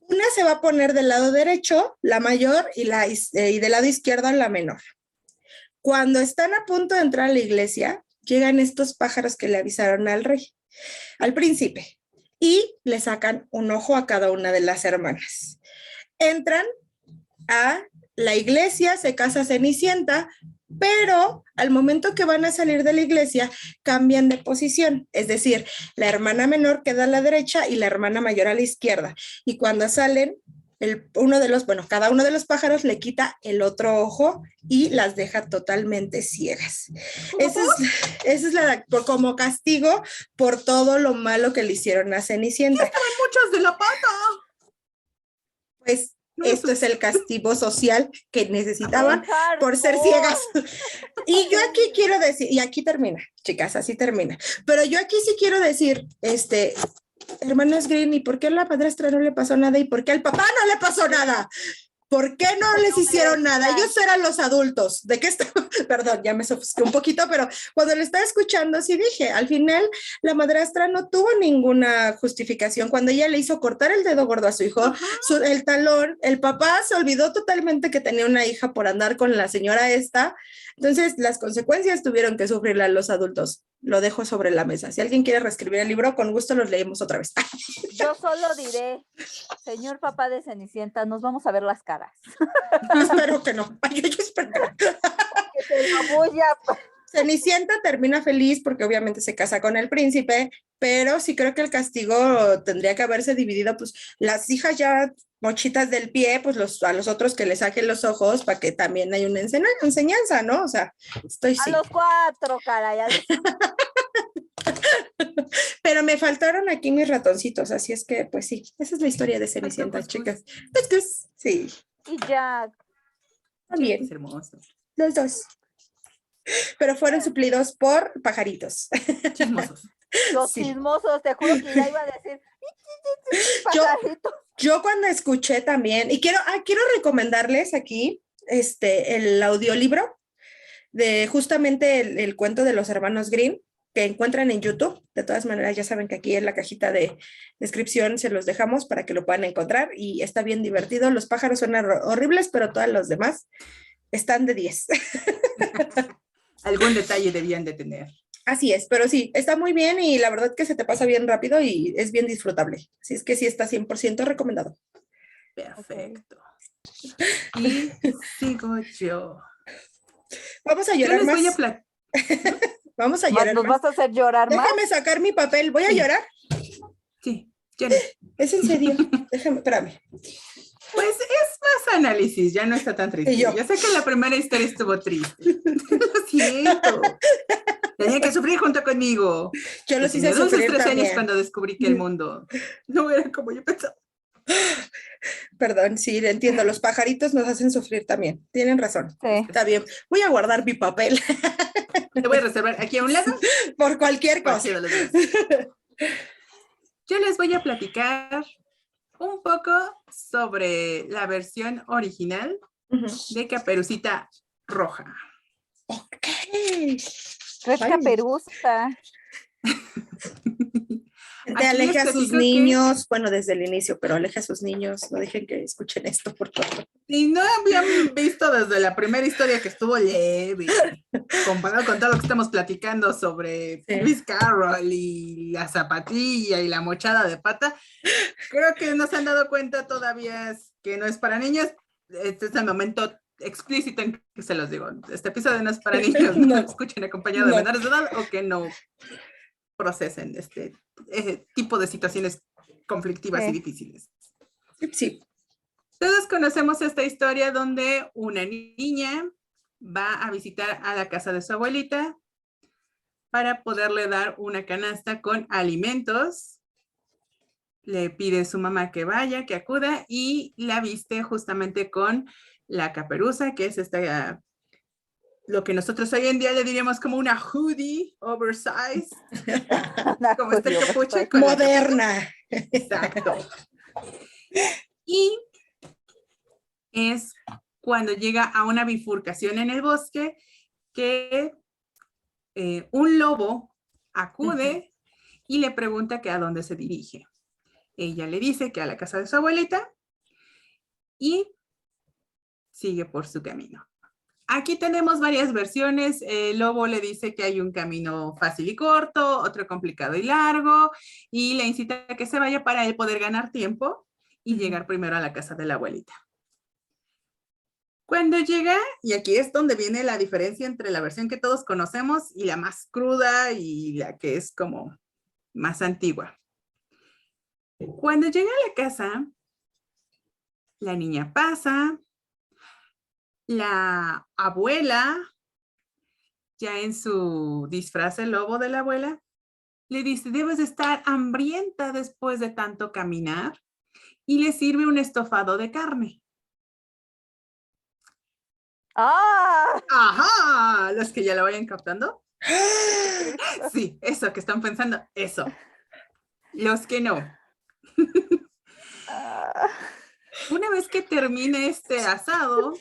Speaker 2: Una se va a poner del lado derecho, la mayor, y del lado izquierdo, la menor. Cuando están a punto de entrar a la iglesia, llegan estos pájaros que le avisaron al rey, al príncipe, y le sacan un ojo a cada una de las hermanas. Entran a la iglesia, se casa Cenicienta, pero al momento que van a salir de la iglesia, cambian de posición. Es decir, la hermana menor queda a la derecha y la hermana mayor a la izquierda. Y cuando salen, cada uno de los pájaros le quita el otro ojo y las deja totalmente ciegas. Esa es como castigo por todo lo malo que le hicieron a Cenicienta.
Speaker 1: ¡Ya estaban muchas de la pata!
Speaker 2: Pues Esto es el castigo social que necesitaban
Speaker 3: ¡Qué
Speaker 2: por ser
Speaker 3: hardcore!
Speaker 2: ciegas. Y yo aquí quiero decir, y aquí termina, chicas, así termina. Pero yo aquí sí quiero decir, hermanos Green, ¿y por qué a la madrastra no le pasó nada? ¿Y por qué al papá no le pasó nada? ¿Por qué no les hicieron nada? Ellos eran los adultos. ¿De qué está? Perdón, ya me sofisqué un poquito, pero cuando le estaba escuchando, sí dije, al final la madrastra no tuvo ninguna justificación. Cuando ella le hizo cortar el dedo gordo a su hijo, el talón, el papá se olvidó totalmente que tenía una hija por andar con la señora esta. Entonces, las consecuencias tuvieron que sufrirlas los adultos. Lo dejo sobre la mesa. Si alguien quiere reescribir el libro, con gusto los leemos otra vez.
Speaker 3: Yo solo diré, señor papá de Cenicienta, nos vamos a ver las caras.
Speaker 2: Espero que no. Ay, yo espero que no.
Speaker 3: Que te la voy a...
Speaker 2: Cenicienta termina feliz porque obviamente se casa con el príncipe, pero sí creo que el castigo tendría que haberse dividido, pues las hijas ya mochitas del pie, pues a los otros que les saquen los ojos para que también hay una enseñanza, ¿no? O sea,
Speaker 3: A los 4, caray.
Speaker 2: Pero me faltaron aquí mis ratoncitos, así es que, pues sí, esa es la historia de Cenicienta, chicas. Pues, sí.
Speaker 3: Y Jack.
Speaker 2: También.
Speaker 1: Es hermoso.
Speaker 2: Los dos. Pero fueron suplidos por pajaritos.
Speaker 1: Chismosos.
Speaker 3: Los chismosos, te juro que ya iba a decir pajaritos.
Speaker 2: Yo cuando escuché también, y quiero recomendarles aquí el audiolibro de justamente el cuento de los hermanos Grimm, que encuentran en YouTube. De todas maneras, ya saben que aquí en la cajita de descripción se los dejamos para que lo puedan encontrar, y está bien divertido. Los pájaros son horribles, pero todos los demás están de 10.
Speaker 1: Algún detalle debían de tener.
Speaker 2: Así es, pero sí, está muy bien y la verdad que se te pasa bien rápido y es bien disfrutable. Así es que sí está 100% recomendado.
Speaker 1: Perfecto. Y sigo yo.
Speaker 2: Vamos a llorar más. Vamos a llorar
Speaker 3: ¿Nos
Speaker 2: más.
Speaker 3: vas a hacer llorar más?
Speaker 2: Déjame sacar mi papel. ¿Voy a llorar?
Speaker 1: Sí, Jenny.
Speaker 2: Es en serio. Déjame, espérame.
Speaker 1: Pues es más análisis, ya no está tan triste.
Speaker 2: Yo
Speaker 1: sé que la primera historia estuvo triste. Lo siento. Tenía que sufrir junto conmigo.
Speaker 2: Yo los hice sufrir
Speaker 1: 13
Speaker 2: también.
Speaker 1: años cuando descubrí que el mundo no era como yo pensaba.
Speaker 2: Perdón, sí, entiendo. Los pajaritos nos hacen sufrir también. Tienen razón.
Speaker 3: Sí.
Speaker 2: Está bien. Voy a guardar mi papel.
Speaker 1: Te voy a reservar aquí a un lado.
Speaker 2: Por cualquier cosa.
Speaker 1: Yo les voy a platicar un poco sobre la versión original de Caperucita Roja.
Speaker 2: Ok.
Speaker 3: Es Caperuza.
Speaker 2: Aleje a sus niños, bueno, desde el inicio, pero aleje a sus niños, no dejen que escuchen esto, por favor.
Speaker 1: Si no habían visto desde la primera historia que estuvo leve, comparado con todo lo que estamos platicando sobre Lewis Carroll y la zapatilla y la mochada de pata, creo que no se han dado cuenta todavía que no es para niños. Este es el momento explícito en que se los digo. Este episodio no es para niños, no escuchen acompañado de menores de edad o que no procesen este tipo de situaciones conflictivas y difíciles.
Speaker 2: Sí.
Speaker 1: Todos conocemos esta historia donde una niña va a visitar a la casa de su abuelita para poderle dar una canasta con alimentos. Le pide a su mamá que vaya, que acuda, y la viste justamente con la caperuza, que es lo que nosotros hoy en día le diríamos como una hoodie oversized, como este capuche con
Speaker 2: moderna.
Speaker 1: Exacto. Y es cuando llega a una bifurcación en el bosque que un lobo acude y le pregunta que a dónde se dirige. Ella le dice que a la casa de su abuelita y sigue por su camino. Aquí tenemos varias versiones. El lobo le dice que hay un camino fácil y corto, otro complicado y largo, y le incita a que se vaya para él poder ganar tiempo y llegar primero a la casa de la abuelita. Cuando llega, y aquí es donde viene la diferencia entre la versión que todos conocemos y la más cruda y la que es como más antigua. Cuando llega a la casa, la niña pasa. La abuela, ya en su disfraz de lobo de la abuela, le dice, debes de estar hambrienta después de tanto caminar, y le sirve un estofado de carne.
Speaker 3: ¡Ah!
Speaker 1: Ajá, los que ya lo vayan captando. Sí, eso que están pensando, eso. Los que no.
Speaker 3: Ah.
Speaker 1: Una vez que termine este asado,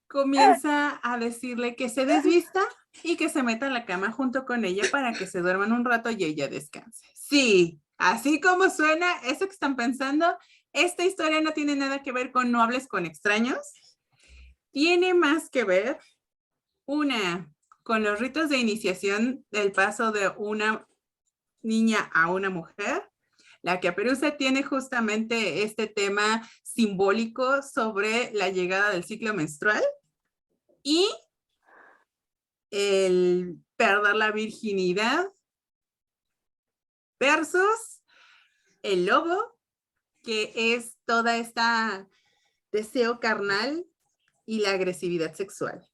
Speaker 1: comienza a decirle que se desvista y que se meta en la cama junto con ella para que se duerman un rato y ella descanse. Sí, así como suena, eso que están pensando, esta historia no tiene nada que ver con no hables con extraños. Tiene más que ver, una, con los ritos de iniciación del paso de una niña a una mujer. La Caperuza tiene justamente este tema simbólico sobre la llegada del ciclo menstrual y el perder la virginidad versus el lobo, que es toda esta deseo carnal y la agresividad sexual.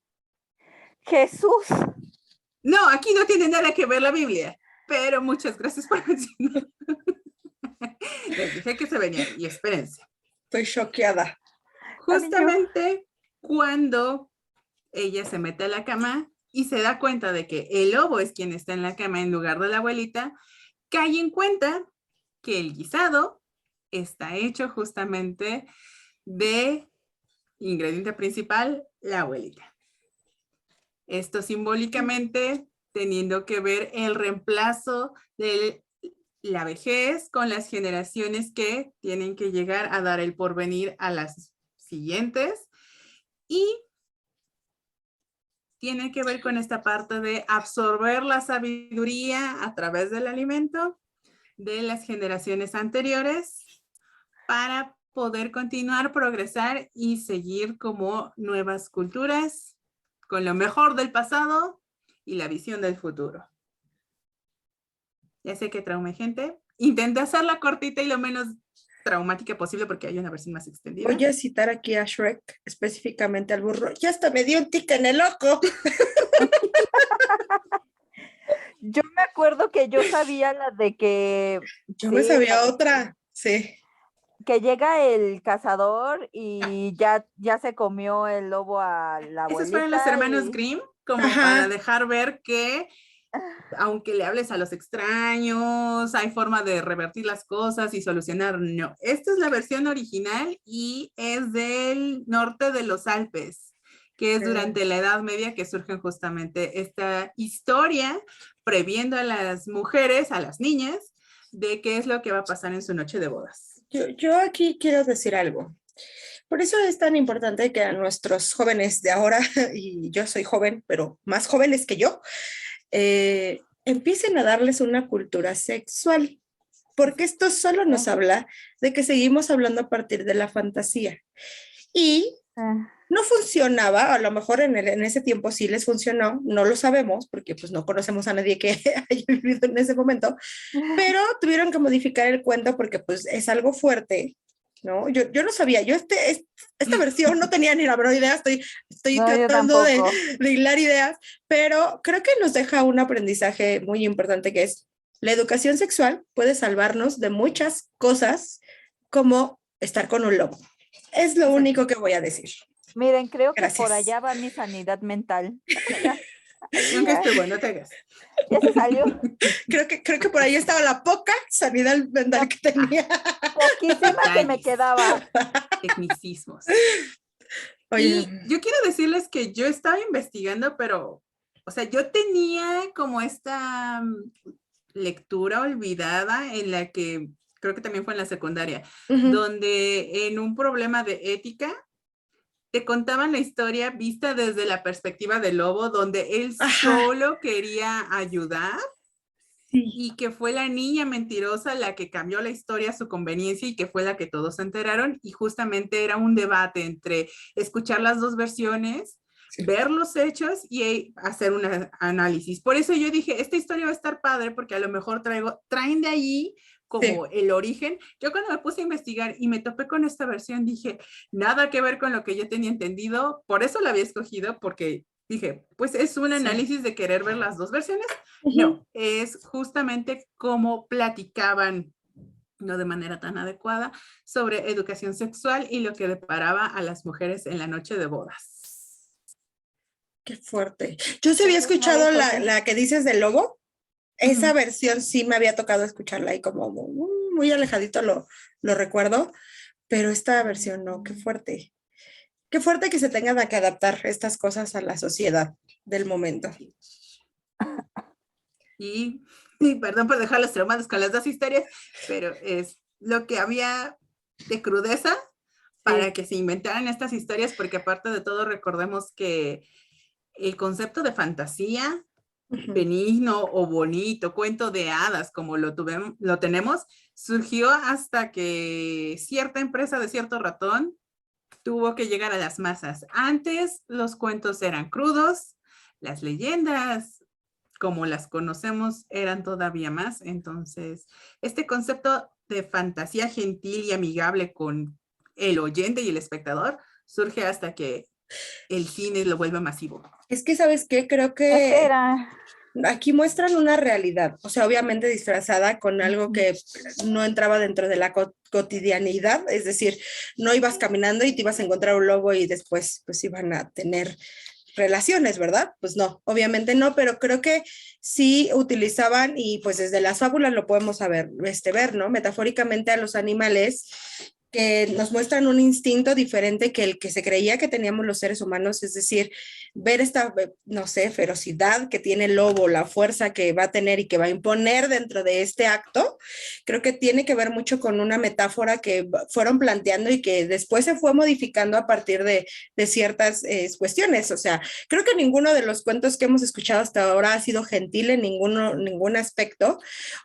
Speaker 3: Jesús.
Speaker 1: No, aquí no tiene nada que ver la Biblia, pero muchas gracias por mencionar. Les dije que se venían y espérense.
Speaker 2: Estoy choqueada.
Speaker 1: Justamente cuando ella se mete a la cama y se da cuenta de que el lobo es quien está en la cama en lugar de la abuelita, cae en cuenta que el guisado está hecho justamente de ingrediente principal, la abuelita. Esto simbólicamente teniendo que ver el reemplazo de la vejez con las generaciones que tienen que llegar a dar el porvenir a las siguientes y tiene que ver con esta parte de absorber la sabiduría a través del alimento de las generaciones anteriores para poder continuar, progresar y seguir como nuevas culturas con lo mejor del pasado y la visión del futuro. Ya sé que traumé gente. Intenté hacerla cortita y lo menos traumática posible porque hay una versión más extendida.
Speaker 2: Voy a citar aquí a Shrek, específicamente al burro. Ya hasta me dio un tic en el ojo.
Speaker 3: Yo me acuerdo que yo sabía la de que...
Speaker 2: Yo me sabía otra, sí.
Speaker 3: Que llega el cazador y ya se comió el lobo a la abuelita.
Speaker 1: Esos fueron los hermanos Grimm, como para dejar ver que aunque le hables a los extraños, hay forma de revertir las cosas y solucionar. No, esta es la versión original y es del norte de los Alpes, que es durante la Edad Media que surge justamente esta historia previendo a las mujeres, a las niñas, de qué es lo que va a pasar en su noche de bodas.
Speaker 2: Yo aquí quiero decir algo. Por eso es tan importante que a nuestros jóvenes de ahora, y yo soy joven, pero más jóvenes que yo, empiecen a darles una cultura sexual, porque esto solo nos habla de que seguimos hablando a partir de la fantasía. Y no funcionaba, a lo mejor en ese tiempo sí les funcionó, no lo sabemos, porque pues no conocemos a nadie que haya vivido en ese momento, pero tuvieron que modificar el cuento porque pues es algo fuerte, ¿no? Yo no sabía, esta versión no tenía ni la menor idea, estoy no, tratando de hilar ideas, pero creo que nos deja un aprendizaje muy importante que es la educación sexual puede salvarnos de muchas cosas como estar con un lobo. Es lo único que voy a decir.
Speaker 3: Miren, creo que por allá va mi sanidad mental.
Speaker 1: Nunca estuvo, no te hagas.
Speaker 3: Ya se salió.
Speaker 2: Creo que por ahí estaba la poca sanidad mental que tenía.
Speaker 3: Poquísima que me quedaba.
Speaker 1: Tecnicismos. Oye. Y yo quiero decirles que yo estaba investigando, pero, o sea, yo tenía como esta lectura olvidada en la que, creo que también fue en la secundaria, donde en un problema de ética, te contaban la historia vista desde la perspectiva del lobo, donde él solo quería ayudar y que fue la niña mentirosa la que cambió la historia a su conveniencia y que fue la que todos se enteraron y justamente era un debate entre escuchar las dos versiones, ver los hechos y hacer un análisis. Por eso yo dije, esta historia va a estar padre porque a lo mejor traen de allí como el origen. Yo cuando me puse a investigar y me topé con esta versión, dije, nada que ver con lo que yo tenía entendido, por eso la había escogido, porque dije, pues es un análisis de querer ver las dos versiones. No, es justamente cómo platicaban, no de manera tan adecuada, sobre educación sexual y lo que deparaba a las mujeres en la noche de bodas.
Speaker 2: Qué fuerte. Yo sí había
Speaker 3: Entonces, no
Speaker 2: escuchado
Speaker 3: había por qué.
Speaker 2: la que dices del lobo. Esa
Speaker 1: Ujú.
Speaker 2: versión sí me había tocado escucharla y como muy alejadito lo recuerdo, pero esta versión no, qué fuerte. Qué fuerte que se tengan que adaptar estas cosas a la sociedad del momento.
Speaker 1: Y perdón por dejar los traumados con las dos historias, pero es lo que había de crudeza para
Speaker 2: Sí.
Speaker 1: que se inventaran estas historias, porque aparte de todo, recordemos que el concepto de fantasía
Speaker 2: Ujú.
Speaker 1: benigno o bonito, cuento de hadas, como lo tenemos, surgió hasta que cierta empresa de cierto ratón tuvo que llegar a las masas. Antes los cuentos eran crudos, las leyendas, como las conocemos, eran todavía más. Entonces, este concepto de fantasía gentil y amigable con el oyente y el espectador surge hasta que el cine lo vuelve masivo.
Speaker 2: Es que, ¿sabes qué? Creo
Speaker 3: Es que
Speaker 2: que
Speaker 3: era,
Speaker 2: aquí muestran una realidad, o sea, obviamente disfrazada con algo que no entraba dentro de la cotidianidad, es decir, no ibas caminando y te ibas a encontrar un lobo y después pues iban a tener relaciones, ¿verdad? Pues no, obviamente no, pero creo que sí utilizaban y pues desde las fábulas lo podemos saber, ver, ¿no? Metafóricamente a los animales que nos muestran un instinto diferente que el que se creía que teníamos los seres humanos, es decir, ver esta, no sé, ferocidad que tiene el lobo, la fuerza que va a tener y que va a imponer dentro de este acto, creo que tiene que ver mucho con una metáfora que fueron planteando y que después se fue modificando a partir de ciertas cuestiones. O sea, creo que ninguno de los cuentos que hemos escuchado hasta ahora ha sido gentil en ningún aspecto.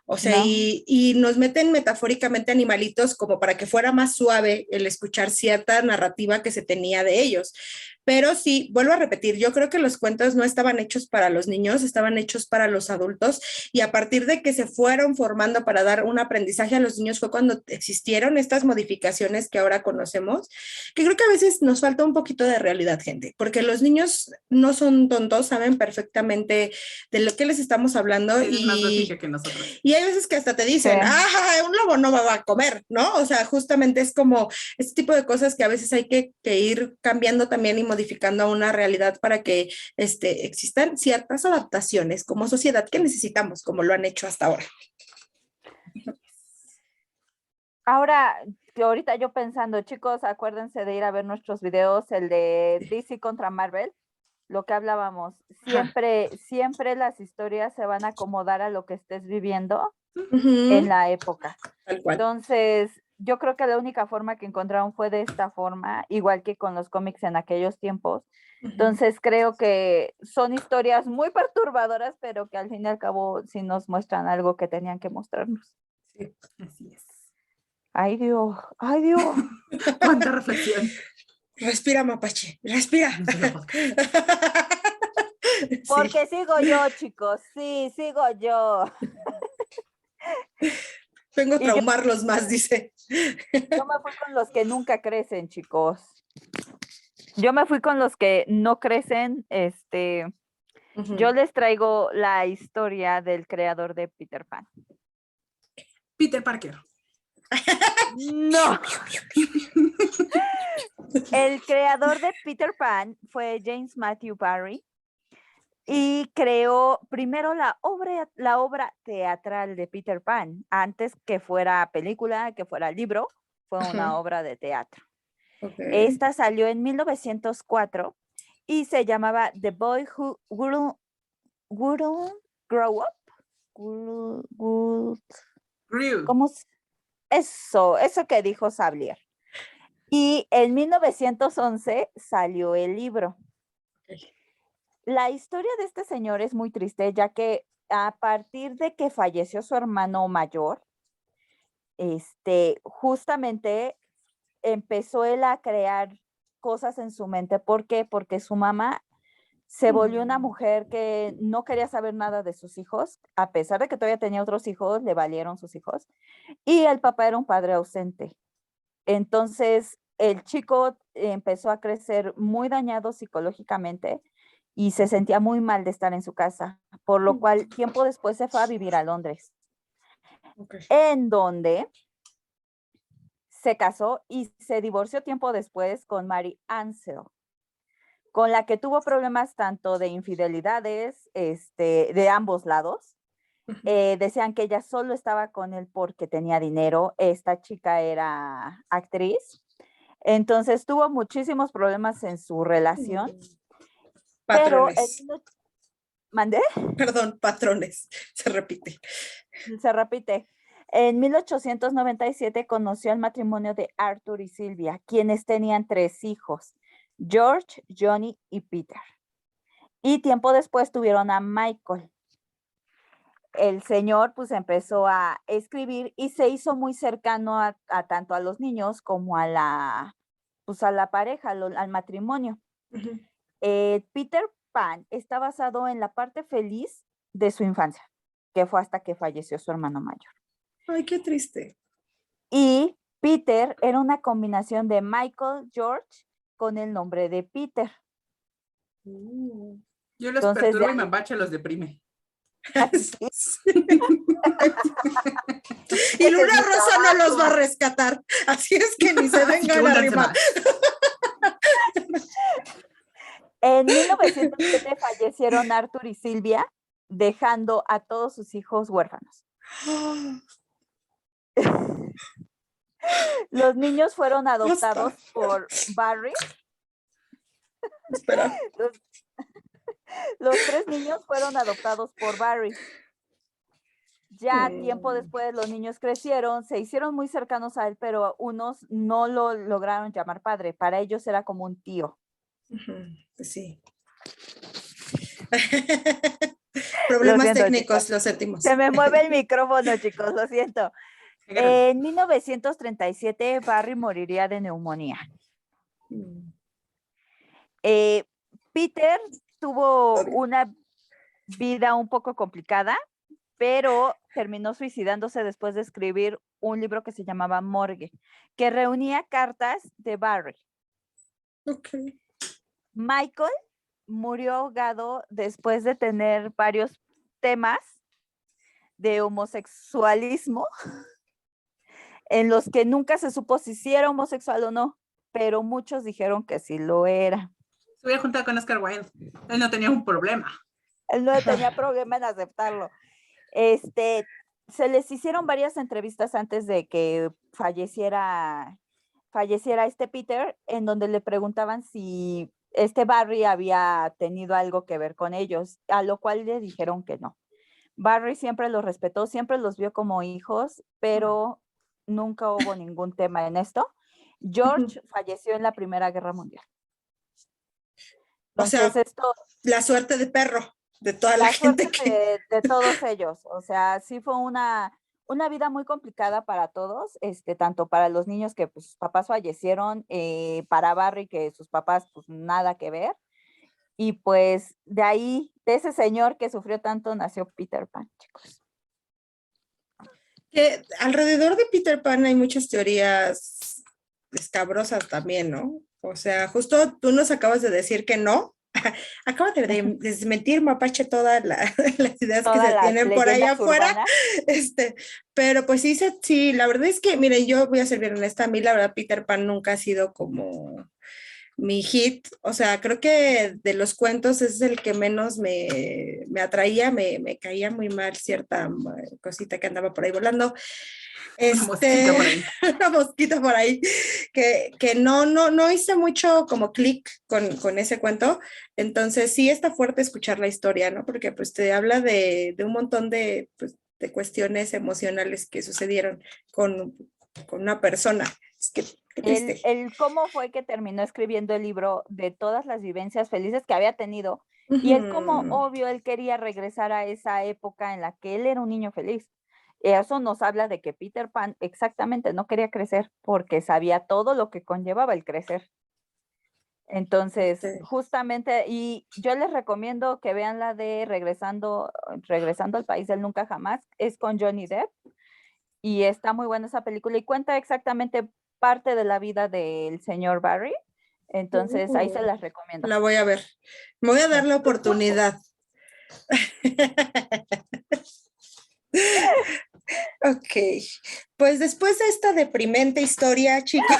Speaker 2: O sea,
Speaker 3: no,
Speaker 2: y nos meten metafóricamente animalitos como para que fuera más suave el escuchar cierta narrativa que se tenía de ellos. Pero sí, vuelvo a repetir, yo creo que los cuentos no estaban hechos para los niños, estaban hechos para los adultos y a partir de que se fueron formando para dar un aprendizaje a los niños fue cuando existieron estas modificaciones que ahora conocemos, que creo que a veces nos falta un poquito de realidad, gente, porque los niños no son tontos, saben perfectamente de lo que les estamos hablando
Speaker 1: Tienen más lógica que nosotros.
Speaker 2: y hay veces que hasta te
Speaker 3: sí.
Speaker 2: dicen, ah, un lobo no me va a comer, ¿no? O sea, justamente es como este tipo de cosas que a veces hay que ir cambiando también y modificando a una realidad para que existan ciertas adaptaciones como sociedad que necesitamos, como lo han hecho hasta ahora.
Speaker 3: Ahora, que ahorita yo pensando, chicos, acuérdense de ir a ver nuestros videos, el de DC contra Marvel, lo que hablábamos, siempre las historias se van a acomodar a lo que estés viviendo en la época.
Speaker 2: Tal cual.
Speaker 3: Entonces, yo creo que la única forma que encontraron fue de esta forma, igual que con los cómics en aquellos tiempos. Entonces, creo que son historias muy perturbadoras, pero que al fin y al cabo sí nos muestran algo que tenían que mostrarnos.
Speaker 2: Sí.
Speaker 1: Así es.
Speaker 3: Ay, Dios, ay, Dios.
Speaker 1: Cuánta reflexión.
Speaker 2: Respira, mapache, respira.
Speaker 1: Un solo podcast.
Speaker 3: Porque sigo yo, chicos, sí, sigo yo.
Speaker 2: Vengo a
Speaker 3: Y yo
Speaker 2: traumarlos más, dice.
Speaker 3: me fui con los que nunca crecen, chicos. Yo me fui con los que no crecen, yo les traigo la historia del creador de Peter Pan.
Speaker 1: Peter Parker.
Speaker 3: No. El creador de Peter Pan fue James Matthew Barrie y creó primero la obra teatral de Peter Pan, antes que fuera película, que fuera libro, fue una obra de teatro.
Speaker 2: Okay.
Speaker 3: Esta salió en 1904 y se llamaba The Boy Who Wouldn't Grow Up. ¿Cómo? Eso que dijo Sablier. Y en 1911 salió el libro.
Speaker 2: Okay.
Speaker 3: La historia de este señor es muy triste, ya que a partir de que falleció su hermano mayor, justamente empezó él a crear cosas en su mente. ¿Por qué? Porque su mamá se volvió una mujer que no quería saber nada de sus hijos, a pesar de que todavía tenía otros hijos, le valieron sus hijos, y el papá era un padre ausente. Entonces, el chico empezó a crecer muy dañado psicológicamente y se sentía muy mal de estar en su casa, por lo cual tiempo después se fue a vivir a Londres, en donde se casó y se divorció tiempo después con Mary Ansell. con la que tuvo problemas tanto de infidelidades, de ambos lados. Decían que ella solo estaba con él porque tenía dinero. Esta chica era actriz. Entonces tuvo muchísimos problemas en su relación. Pero
Speaker 2: Patrones.
Speaker 3: ¿Mandé?
Speaker 2: Perdón, patrones. Se repite.
Speaker 3: Se repite. En 1897 conoció el matrimonio de Arthur y Sylvia, quienes tenían 3 hijos, George, Johnny y Peter. Y tiempo después tuvieron a Michael. El señor pues empezó a escribir y se hizo muy cercano a tanto a los niños como a la pareja, al matrimonio. Peter Pan está basado en la parte feliz de su infancia, que fue hasta que falleció su hermano mayor.
Speaker 2: Ay, qué triste.
Speaker 3: Y Peter era una combinación de Michael George con el nombre de Peter.
Speaker 1: Yo los
Speaker 3: Entonces,
Speaker 1: perturbo y Mapache los deprime.
Speaker 2: Y Luna Rosa no los va a rescatar, así es que ni se vengan arriba.
Speaker 3: En 1907 fallecieron Arthur y Sylvia, dejando a todos sus hijos huérfanos. Los niños fueron adoptados por Barry.
Speaker 2: Espera.
Speaker 3: Los 3 niños fueron adoptados por Barry. Ya tiempo después los niños crecieron, se hicieron muy cercanos a él, pero unos no lo lograron llamar padre. Para ellos era como un tío.
Speaker 2: Pues sí. Problemas técnicos, chicos. Lo sentimos.
Speaker 3: Se me mueve el micrófono, chicos, lo siento. En 1937, Barry moriría de neumonía. Peter tuvo una vida un poco complicada, pero terminó suicidándose después de escribir un libro que se llamaba Morgue, que reunía cartas de Barry.
Speaker 2: Okay.
Speaker 3: Michael murió ahogado después de tener varios temas de homosexualismo en los que nunca se supo si era homosexual o no, pero muchos dijeron que sí lo era.
Speaker 1: Se hubiera juntado con Oscar Wilde. Él no tenía un problema.
Speaker 3: Él no tenía problema en aceptarlo. Se les hicieron varias entrevistas antes de que falleciera Peter, en donde le preguntaban si Barry había tenido algo que ver con ellos, a lo cual le dijeron que no. Barry siempre los respetó, siempre los vio como hijos, pero nunca hubo ningún tema en esto. George falleció en la Primera Guerra Mundial.
Speaker 2: Entonces, o sea, la suerte de perro de toda la gente
Speaker 3: de todos ellos. O sea, sí fue una vida muy complicada para todos, tanto para los niños que pues, sus papás fallecieron, para Barry que sus papás pues nada que ver. Y pues de ahí, de ese señor que sufrió tanto, nació Peter Pan, chicos.
Speaker 2: Que alrededor de Peter Pan hay muchas teorías escabrosas también, ¿no? O sea, justo tú nos acabas de decir que no. Acabo de desmentir, Mapache, todas las ideas que se tienen por ahí afuera. Pero pues sí, la verdad es que, miren, yo voy a ser bien honesta, a mí la verdad Peter Pan nunca ha sido como mi hit. O sea, creo que de los cuentos es el que menos me atraía, me caía muy mal cierta cosita que andaba por ahí volando. Una mosquita por ahí, que no hice mucho como clic con ese cuento. Entonces sí está fuerte escuchar la historia, ¿no? Porque pues te habla de un montón de cuestiones emocionales que sucedieron con una persona. Es que
Speaker 3: el cómo fue que terminó escribiendo el libro, de todas las vivencias felices que había tenido, y él como obvio, él quería regresar a esa época en la que él era un niño feliz. Eso nos habla de que Peter Pan exactamente no quería crecer porque sabía todo lo que conllevaba el crecer. Entonces, justamente, y yo les recomiendo que vean la de Regresando al País del Nunca Jamás, es con Johnny Depp, y está muy buena esa película y cuenta exactamente parte de la vida del señor Barry. Entonces, ahí se las recomiendo.
Speaker 2: La voy a ver. Me voy a dar la oportunidad. Ok, pues después de esta deprimente historia, chicos,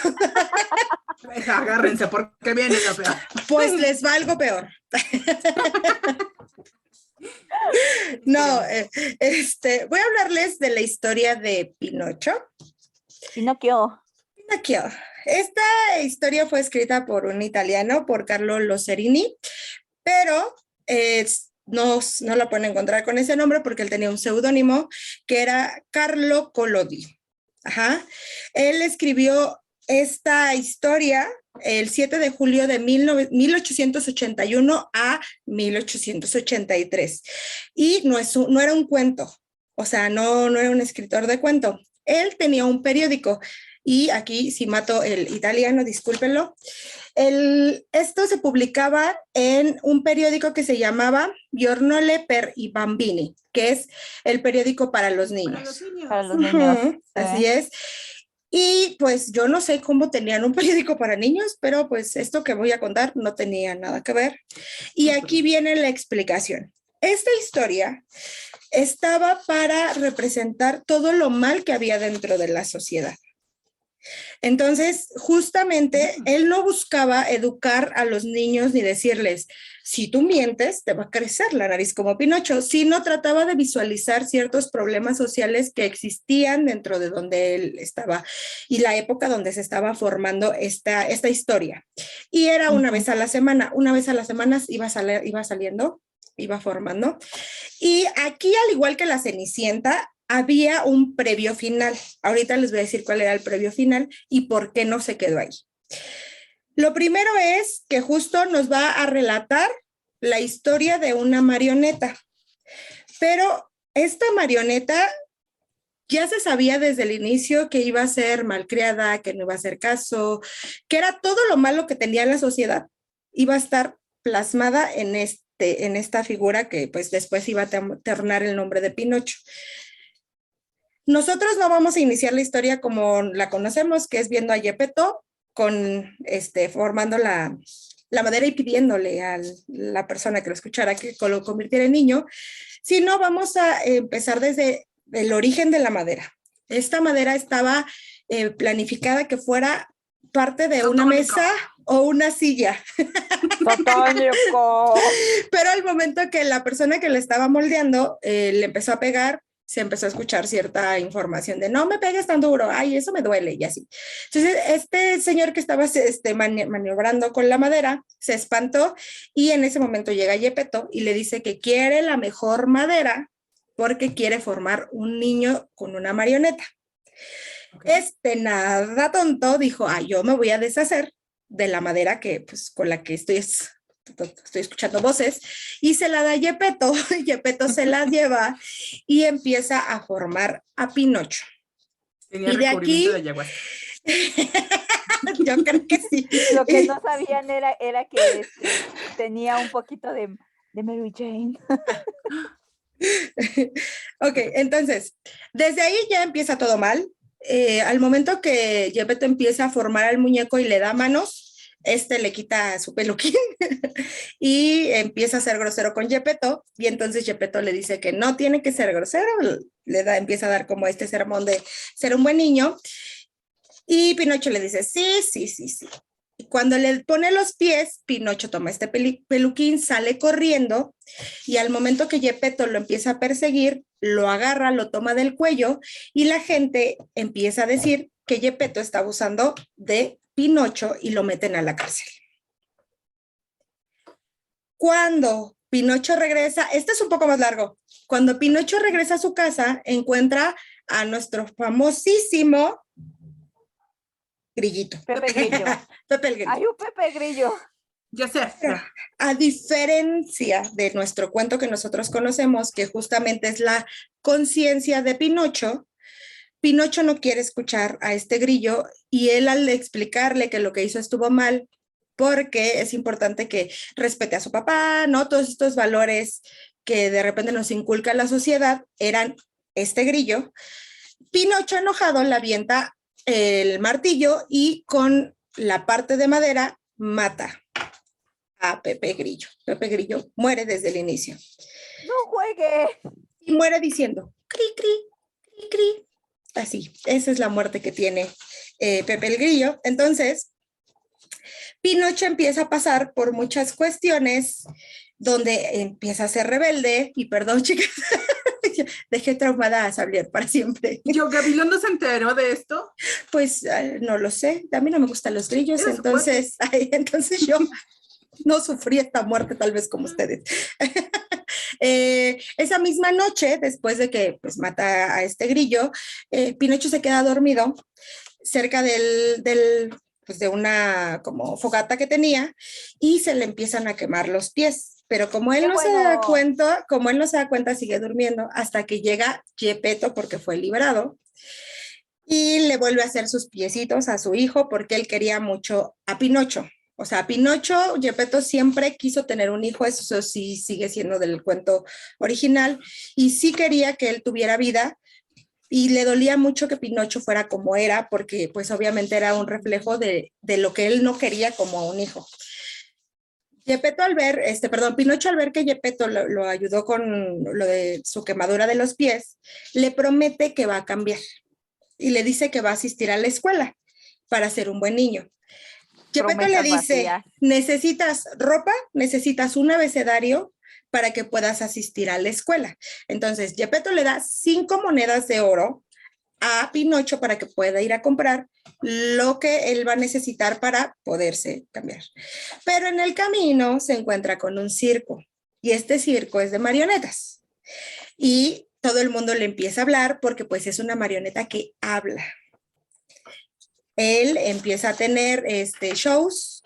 Speaker 1: Agárrense porque viene lo peor.
Speaker 2: pues les va algo peor. No, voy a hablarles de la historia de Pinocho.
Speaker 3: Pinocchio.
Speaker 2: Pinocchio. Esta historia fue escrita por un italiano, por Carlo Losserini, pero no la pueden encontrar con ese nombre porque él tenía un seudónimo que era Carlo Collodi. Ajá. Él escribió esta historia el 7 de julio de 1881 a 1883. Y no era un cuento, o sea, no era un escritor de cuento. Él tenía un periódico y aquí si mato el italiano, discúlpenlo. Esto se publicaba en un periódico que se llamaba Giornale per i Bambini, que es el periódico para los niños.
Speaker 1: Para los niños.
Speaker 3: Para los niños.
Speaker 2: Así es. Y pues yo no sé cómo tenían un periódico para niños, pero pues esto que voy a contar no tenía nada que ver. Y aquí viene la explicación. Esta historia estaba para representar todo lo mal que había dentro de la sociedad. Entonces, justamente, él no buscaba educar a los niños ni decirles, si tú mientes, te va a crecer la nariz como Pinocho, sino trataba de visualizar ciertos problemas sociales que existían dentro de donde él estaba y la época donde se estaba formando esta historia. Y era una vez a la semana iba saliendo, iba formando. Y aquí, al igual que la Cenicienta, había un previo final. Ahorita les voy a decir cuál era el previo final y por qué no se quedó ahí. Lo primero es que justo nos va a relatar la historia de una marioneta, pero esta marioneta ya se sabía desde el inicio que iba a ser malcriada, que no iba a hacer caso, que era todo lo malo que tenía la sociedad, iba a estar plasmada en esta figura que pues después iba a ternar el nombre de Pinocho. Nosotros no vamos a iniciar la historia como la conocemos, que es viendo a Geppetto formando la madera y pidiéndole a la persona que lo escuchara que lo convirtiera en niño, sino vamos a empezar desde el origen de la madera. Esta madera estaba planificada que fuera parte de una mesa o una silla.
Speaker 3: Satánico.
Speaker 2: Pero al momento que la persona que le estaba moldeando le empezó a pegar, se empezó a escuchar cierta información de no me pegues tan duro, ay, eso me duele y así. Entonces, este señor que estaba maniobrando con la madera se espantó y en ese momento llega Geppetto y le dice que quiere la mejor madera porque quiere formar un niño con una marioneta. Okay. Nada tonto dijo, yo me voy a deshacer de la madera pues, con la que estoy escuchando voces, y se la da Geppetto. Geppetto se la lleva y empieza a formar a Pinocho.
Speaker 1: Tenía y de aquí de
Speaker 2: yo creo que sí.
Speaker 3: Lo que no sabían era que tenía un poquito de Mary Jane.
Speaker 2: Ok, entonces, desde ahí ya empieza todo mal. Al momento que Geppetto empieza a formar al muñeco y le da manos, le quita su peluquín y empieza a ser grosero con Geppetto, y entonces Geppetto le dice que no tiene que ser grosero, empieza a dar como este sermón de ser un buen niño, y Pinocho le dice sí. Y cuando le pone los pies, Pinocho toma este peluquín, sale corriendo, y al momento que Geppetto lo empieza a perseguir, lo agarra, lo toma del cuello, y la gente empieza a decir que Geppetto está abusando de Pinocho y lo meten a la cárcel. Cuando Pinocho regresa, este es un poco más largo, cuando Pinocho regresa a su casa, encuentra a nuestro famosísimo Grillito.
Speaker 3: Pepe Grillo.
Speaker 2: Pepe el Grillo.
Speaker 3: Hay un Pepe Grillo.
Speaker 1: Ya sé.
Speaker 2: A diferencia de nuestro cuento que nosotros conocemos, que justamente es la conciencia de Pinocho, Pinocho no quiere escuchar a este grillo, y él, al explicarle que lo que hizo estuvo mal, porque es importante que respete a su papá, ¿no? Todos estos valores que de repente nos inculca la sociedad eran este grillo. Pinocho, enojado, le avienta el martillo y con la parte de madera mata a Pepe Grillo. Pepe Grillo muere desde el inicio.
Speaker 3: ¡No juegue!
Speaker 2: Y muere diciendo, cri, cri, cri, cri. Así, esa es la muerte que tiene Pepe el Grillo. Entonces, Pinocho empieza a pasar por muchas cuestiones donde empieza a ser rebelde, y perdón, chicas, dejé traumada a Xavier para siempre.
Speaker 1: ¿Yo, Gavilán, no se enteró de esto?
Speaker 2: Pues no lo sé, a mí no me gustan los grillos,
Speaker 1: Era su cuate.
Speaker 2: entonces yo no sufrí esta muerte tal vez como ustedes. Esa misma noche, después de que pues, mata a este grillo, Pinocho se queda dormido cerca pues, de una como fogata que tenía, y se le empiezan a quemar los pies. Pero como él
Speaker 3: ¡Qué
Speaker 2: no se da
Speaker 3: bueno!
Speaker 2: cuenta, sigue durmiendo hasta que llega Geppetto, porque fue liberado, y le vuelve a hacer sus piecitos a su hijo porque él quería mucho a Pinocho. O sea, Pinocho, Geppetto siempre quiso tener un hijo, eso sí sigue siendo del cuento original, y sí quería que él tuviera vida, y le dolía mucho que Pinocho fuera como era, porque pues obviamente era un reflejo de lo que él no quería como un hijo. Pinocho al ver que Geppetto lo ayudó con lo de su quemadura de los pies, le promete que va a cambiar y le dice que va a asistir a la escuela para ser un buen niño. Geppetto le
Speaker 3: Promesas
Speaker 2: dice,
Speaker 3: vacías.
Speaker 2: necesitas ropa, necesitas un abecedario para que puedas asistir a la escuela. Entonces, Geppetto le da 5 monedas de oro a Pinocho para que pueda ir a comprar lo que él va a necesitar para poderse cambiar. Pero en el camino se encuentra con un circo, y este circo es de marionetas. Y todo el mundo le empieza a hablar porque pues es una marioneta que habla. Él empieza a tener shows,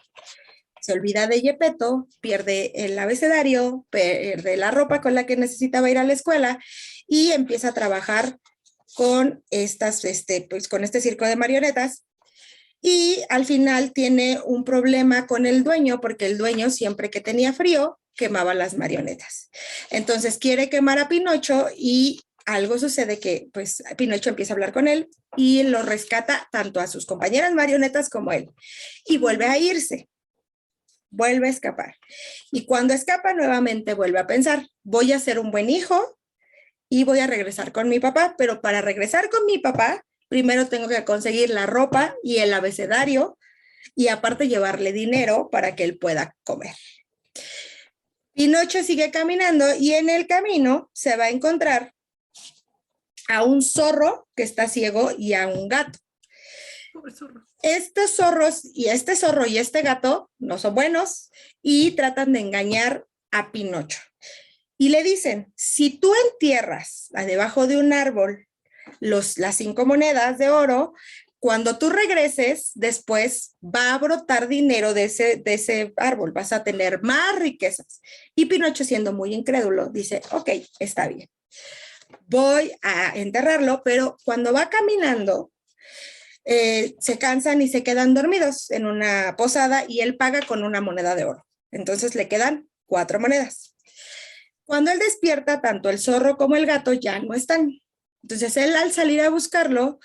Speaker 2: se olvida de Geppetto, pierde el abecedario, pierde la ropa con la que necesitaba ir a la escuela, y empieza a trabajar con con este circo de marionetas. Y al final tiene un problema con el dueño, porque el dueño siempre que tenía frío quemaba las marionetas. Entonces quiere quemar a Pinocho, y algo sucede que pues Pinocho empieza a hablar con él y lo rescata tanto a sus compañeras marionetas como a él, y vuelve a irse, vuelve a escapar. Y cuando escapa nuevamente vuelve a pensar, voy a ser un buen hijo y voy a regresar con mi papá, pero para regresar con mi papá, primero tengo que conseguir la ropa y el abecedario, y aparte llevarle dinero para que él pueda comer. Pinocho sigue caminando, y en el camino se va a encontrar a un zorro que está ciego y a un gato.
Speaker 1: Pobre zorro.
Speaker 2: Estos zorros y este zorro y este gato no son buenos y tratan de engañar a Pinocho. Y le dicen, si tú entierras debajo de un árbol las 5 monedas de oro, cuando tú regreses, después va a brotar dinero de ese árbol, vas a tener más riquezas. Y Pinocho, siendo muy incrédulo, dice, ok, está bien, voy a enterrarlo, pero cuando va caminando, se cansan y se quedan dormidos en una posada, y él paga con una moneda de oro. Entonces le quedan 4 monedas. Cuando él despierta, tanto el zorro como el gato ya no están. Entonces él, al salir a buscarlo,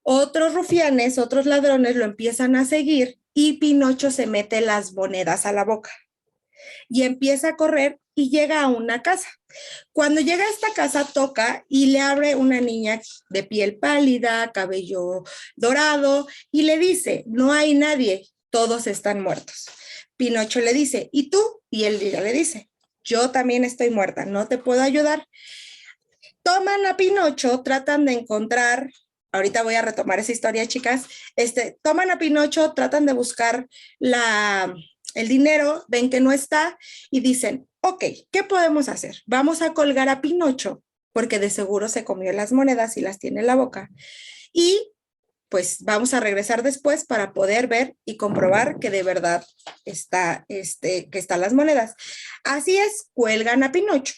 Speaker 2: otros rufianes, otros ladrones lo empiezan a seguir, y Pinocho se mete las monedas a la boca y empieza a correr y llega a una casa. Cuando llega a esta casa, toca y le abre una niña de piel pálida, cabello dorado, y le dice, no hay nadie, todos están muertos. Pinocho le dice, ¿y tú? Y él le dice, yo también estoy muerta, no te puedo ayudar. Toman a Pinocho, tratan de encontrar, ahorita voy a retomar esa historia, chicas, toman a Pinocho, tratan de buscar el dinero, ven que no está, y dicen, ok, ¿qué podemos hacer? Vamos a colgar a Pinocho, porque de seguro se comió las monedas y las tiene en la boca, y pues vamos a regresar después para poder ver y comprobar que de verdad que están las monedas. Así es, cuelgan a Pinocho,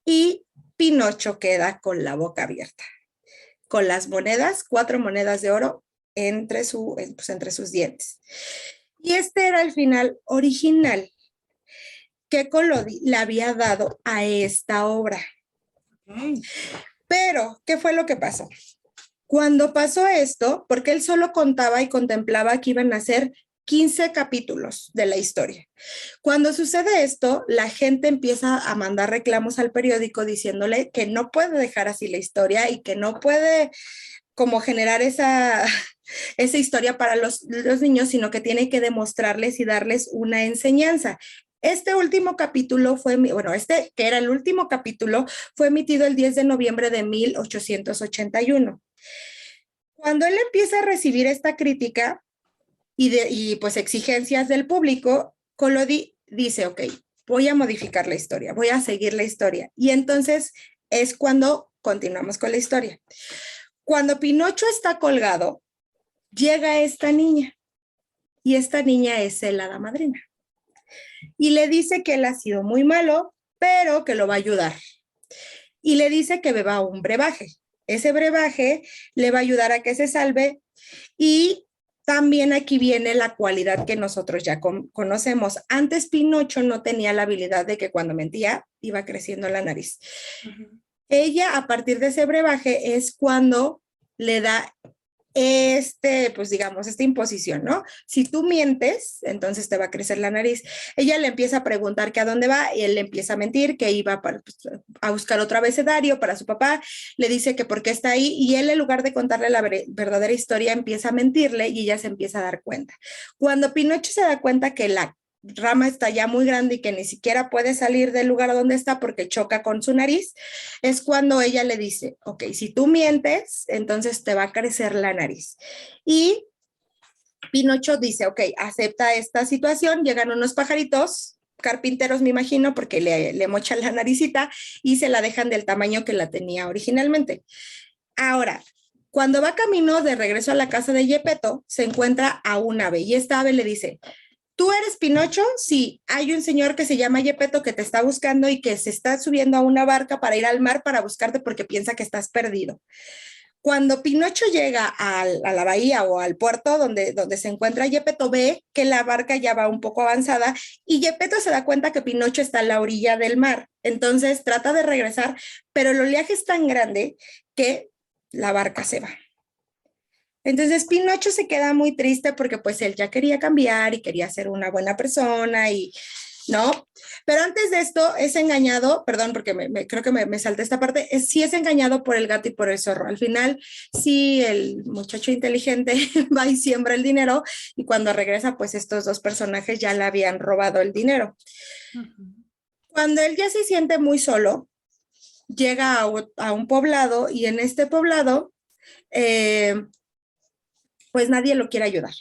Speaker 2: y Pinocho queda con la boca abierta, con las monedas, 4 monedas de oro entre sus dientes. Y este era el final original que Collodi le había dado a esta obra.
Speaker 1: Okay.
Speaker 2: Pero, ¿qué fue lo que pasó? Cuando pasó esto, porque él solo contaba y contemplaba que iban a ser 15 capítulos de la historia. Cuando sucede esto, la gente empieza a mandar reclamos al periódico diciéndole que no puede dejar así la historia y que no puede como generar esa historia para los niños, sino que tiene que demostrarles y darles una enseñanza. Este último capítulo que era el último capítulo, fue emitido el 10 de noviembre de 1881. Cuando él empieza a recibir esta crítica y pues exigencias del público, Collodi dice, ok, voy a modificar la historia, voy a seguir la historia. Y entonces es cuando continuamos con la historia. Cuando Pinocho está colgado, llega esta niña, y esta niña es el hada madrina. Y le dice que él ha sido muy malo, pero que lo va a ayudar. Y le dice que beba un brebaje. Ese brebaje le va a ayudar a que se salve. Y también aquí viene la cualidad que nosotros ya conocemos. Antes Pinocho no tenía la habilidad de que cuando mentía iba creciendo la nariz. Ella, a partir de ese brebaje, es cuando le da pues digamos, esta imposición, ¿no? Si tú mientes, entonces te va a crecer la nariz. Ella le empieza a preguntar que a dónde va, y él le empieza a mentir, que iba a buscar otro abecedario para su papá, le dice que por qué está ahí, y él, en lugar de contarle la verdadera historia, empieza a mentirle, y ella se empieza a dar cuenta. Cuando Pinocho se da cuenta que la rama está ya muy grande y que ni siquiera puede salir del lugar donde está porque choca con su nariz, es cuando ella le dice, ok, si tú mientes, entonces te va a crecer la nariz. Y Pinocho dice, ok, acepta esta situación, llegan unos pajaritos, carpinteros me imagino, porque le mochan la naricita y se la dejan del tamaño que la tenía originalmente. Ahora, cuando va camino de regreso a la casa de Geppetto, se encuentra a un ave, y esta ave le dice, ¿tú eres Pinocho? Sí, hay un señor que se llama Geppetto que te está buscando y que se está subiendo a una barca para ir al mar para buscarte porque piensa que estás perdido. Cuando Pinocho llega a la bahía o al puerto donde se encuentra Geppetto, ve que la barca ya va un poco avanzada y Geppetto se da cuenta que Pinocho está a la orilla del mar. Entonces trata de regresar, pero el oleaje es tan grande que la barca se va. Entonces Pinocho se queda muy triste porque pues él ya quería cambiar y quería ser una buena persona y no, pero antes de esto es engañado, perdón porque creo que me salté esta parte, sí es engañado por el gato y por el zorro. Al final sí el muchacho inteligente va y siembra el dinero y cuando regresa pues estos dos personajes ya le habían robado el dinero. Cuando él ya se siente muy solo, llega a un poblado y en este poblado pues nadie lo quiere ayudar,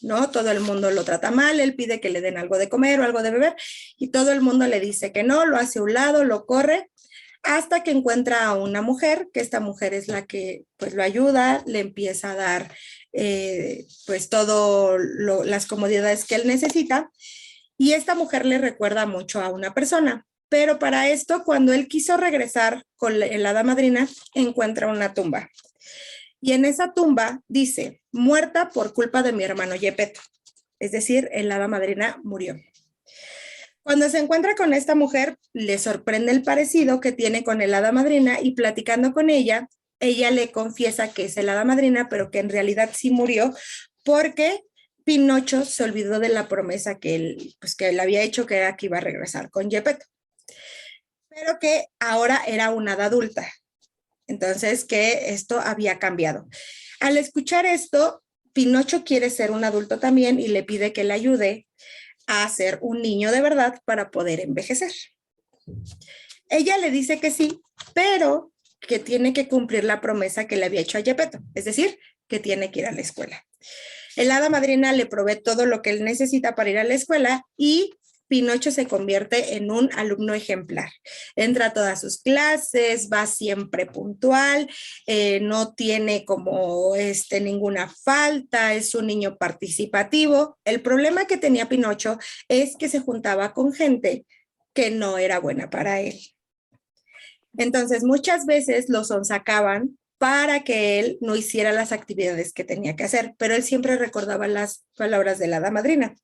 Speaker 2: ¿no? Todo el mundo lo trata mal, él pide que le den algo de comer o algo de beber y todo el mundo le dice que no, lo hace a un lado, lo corre, hasta que encuentra a una mujer, que esta mujer es la que pues lo ayuda, le empieza a dar pues todo las comodidades que él necesita y esta mujer le recuerda mucho a una persona. Pero para esto, cuando él quiso regresar con la hada madrina, encuentra una tumba. Y en esa tumba dice, muerta por culpa de mi hermano Geppetto. Es decir, el hada madrina murió. Cuando se encuentra con esta mujer, le sorprende el parecido que tiene con el hada madrina y platicando con ella, ella le confiesa que es el hada madrina, pero que en realidad sí murió porque Pinocho se olvidó de la promesa que él había hecho, que era que iba a regresar con Geppetto. Pero que ahora era una hada adulta. Entonces, que esto había cambiado. Al escuchar esto, Pinocho quiere ser un adulto también y le pide que le ayude a ser un niño de verdad para poder envejecer. Ella le dice que sí, pero que tiene que cumplir la promesa que le había hecho a Geppetto, es decir, que tiene que ir a la escuela. El hada madrina le provee todo lo que él necesita para ir a la escuela y Pinocho se convierte en un alumno ejemplar. Entra a todas sus clases, va siempre puntual, no tiene como ninguna falta, es un niño participativo. El problema que tenía Pinocho es que se juntaba con gente que no era buena para él. Entonces, muchas veces lo sonsacaban para que él no hiciera las actividades que tenía que hacer, pero él siempre recordaba las palabras de la hada madrina.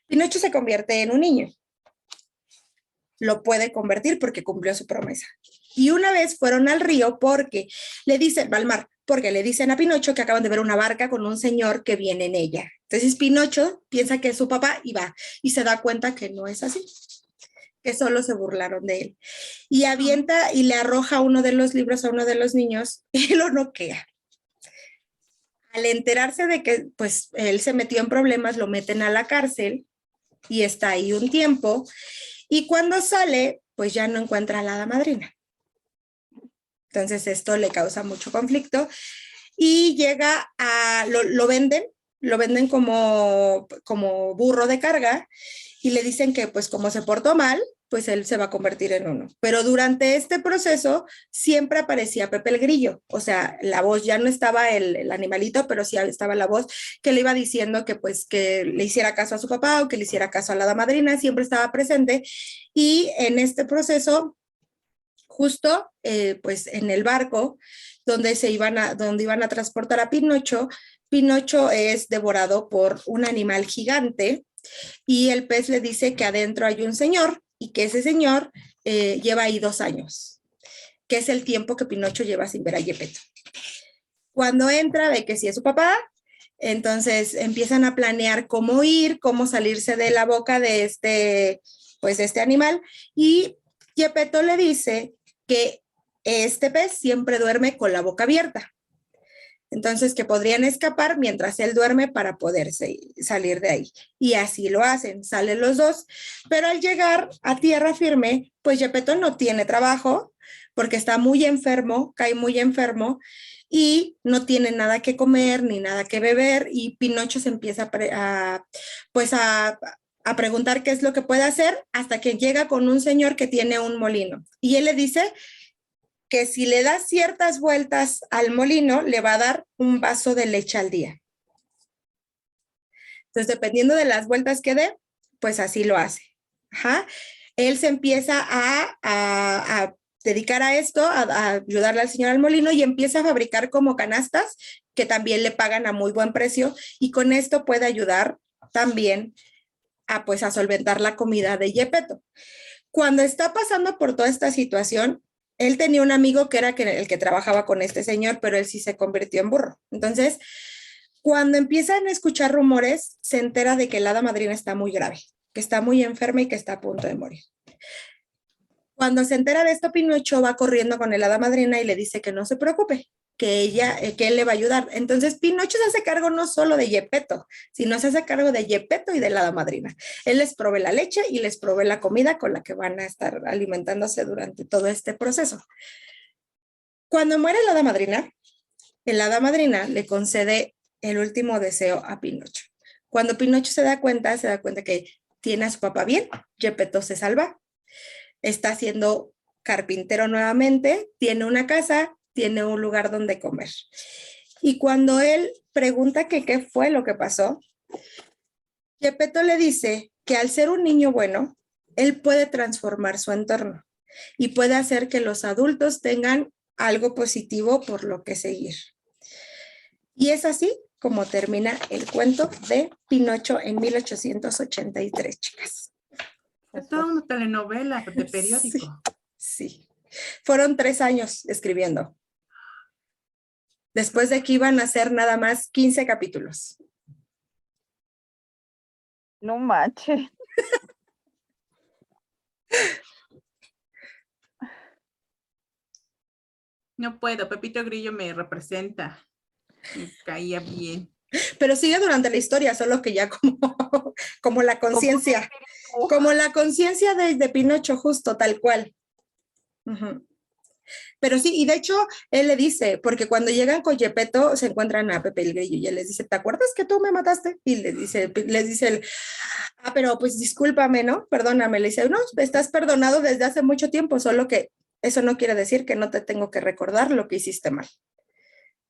Speaker 2: Pinocho se convierte en un niño. Lo puede convertir porque cumplió su promesa. Y una vez fueron al río porque le dicen, al mar, porque le dicen a Pinocho que acaban de ver una barca con un señor que viene en ella. Entonces Pinocho piensa que es su papá y va, y se da cuenta que no es así, que solo se burlaron de él. Y avienta y le arroja uno de los libros a uno de los niños y lo noquea. Al enterarse de que pues él se metió en problemas, lo meten a la cárcel y está ahí un tiempo. Y cuando sale, pues ya no encuentra a la hada madrina. Entonces esto le causa mucho conflicto y llega a, lo venden como burro de carga y le dicen que pues como se portó mal, pues él se va a convertir en uno. Pero durante este proceso siempre aparecía Pepe el Grillo, o sea, la voz, ya no estaba el animalito, pero sí estaba la voz que le iba diciendo que pues que le hiciera caso a su papá o que le hiciera caso a la hada madrina, siempre estaba presente. Y en este proceso, justo pues en el barco donde iban a transportar a Pinocho, Pinocho es devorado por un animal gigante y el pez le dice que adentro hay un señor y que ese señor lleva ahí 2 años, que es el tiempo que Pinocho lleva sin ver a Gepetto. Cuando entra, ve que sí es su papá, entonces empiezan a planear cómo ir, cómo salirse de la boca de este animal, y Gepetto le dice que este pez siempre duerme con la boca abierta. Entonces, que podrían escapar mientras él duerme para poder salir de ahí. Y así lo hacen, salen los dos. Pero al llegar a tierra firme, pues Gepetto no tiene trabajo porque está muy enfermo, cae muy enfermo y no tiene nada que comer ni nada que beber. Y Pinocho se empieza a preguntar qué es lo que puede hacer hasta que llega con un señor que tiene un molino. Y él le dice que si le da ciertas vueltas al molino, le va a dar un vaso de leche al día. Entonces, dependiendo de las vueltas que dé, pues así lo hace. Ajá. Él se empieza a dedicar a esto, a ayudarle al señor al molino y empieza a fabricar como canastas que también le pagan a muy buen precio y con esto puede ayudar también a solventar la comida de Gepetto. Cuando está pasando por toda esta situación, él tenía un amigo que era el que trabajaba con este señor, pero él sí se convirtió en burro. Entonces, cuando empiezan a escuchar rumores, se entera de que la hada madrina está muy grave, que está muy enferma y que está a punto de morir. Cuando se entera de esto, Pinocho va corriendo con el hada madrina y le dice que no se preocupe, que él le va a ayudar. Entonces Pinocho se hace cargo no solo de Gepetto, sino se hace cargo de Gepetto y de la hada madrina. Él les provee la leche y les provee la comida con la que van a estar alimentándose durante todo este proceso. Cuando muere la hada madrina le concede el último deseo a Pinocho. Cuando Pinocho se da cuenta que tiene a su papá bien, Gepetto se salva, está siendo carpintero nuevamente, tiene una casa, tiene un lugar donde comer. Y cuando él pregunta que qué fue lo que pasó, Gepetto le dice que al ser un niño bueno, él puede transformar su entorno y puede hacer que los adultos tengan algo positivo por lo que seguir. Y es así como termina el cuento de Pinocho en 1883, chicas.
Speaker 1: Es toda una telenovela de periódico.
Speaker 2: Sí. Fueron 3 años escribiendo. Después de que iban a hacer nada más 15 capítulos.
Speaker 3: No manches.
Speaker 1: No puedo, Pepito Grillo me representa. Me caía bien.
Speaker 2: Pero sigue durante la historia, solo que ya como la conciencia. Como la conciencia de Pinocho, justo, tal cual. Uh-huh. Pero sí, y de hecho, él le dice, porque cuando llegan con Gepetto, se encuentran a Pepe el Grillo y él les dice, ¿te acuerdas que tú me mataste? Y les dice él, pero pues discúlpame, ¿no? Perdóname. Le dice, no, estás perdonado desde hace mucho tiempo, solo que eso no quiere decir que no te tengo que recordar lo que hiciste mal.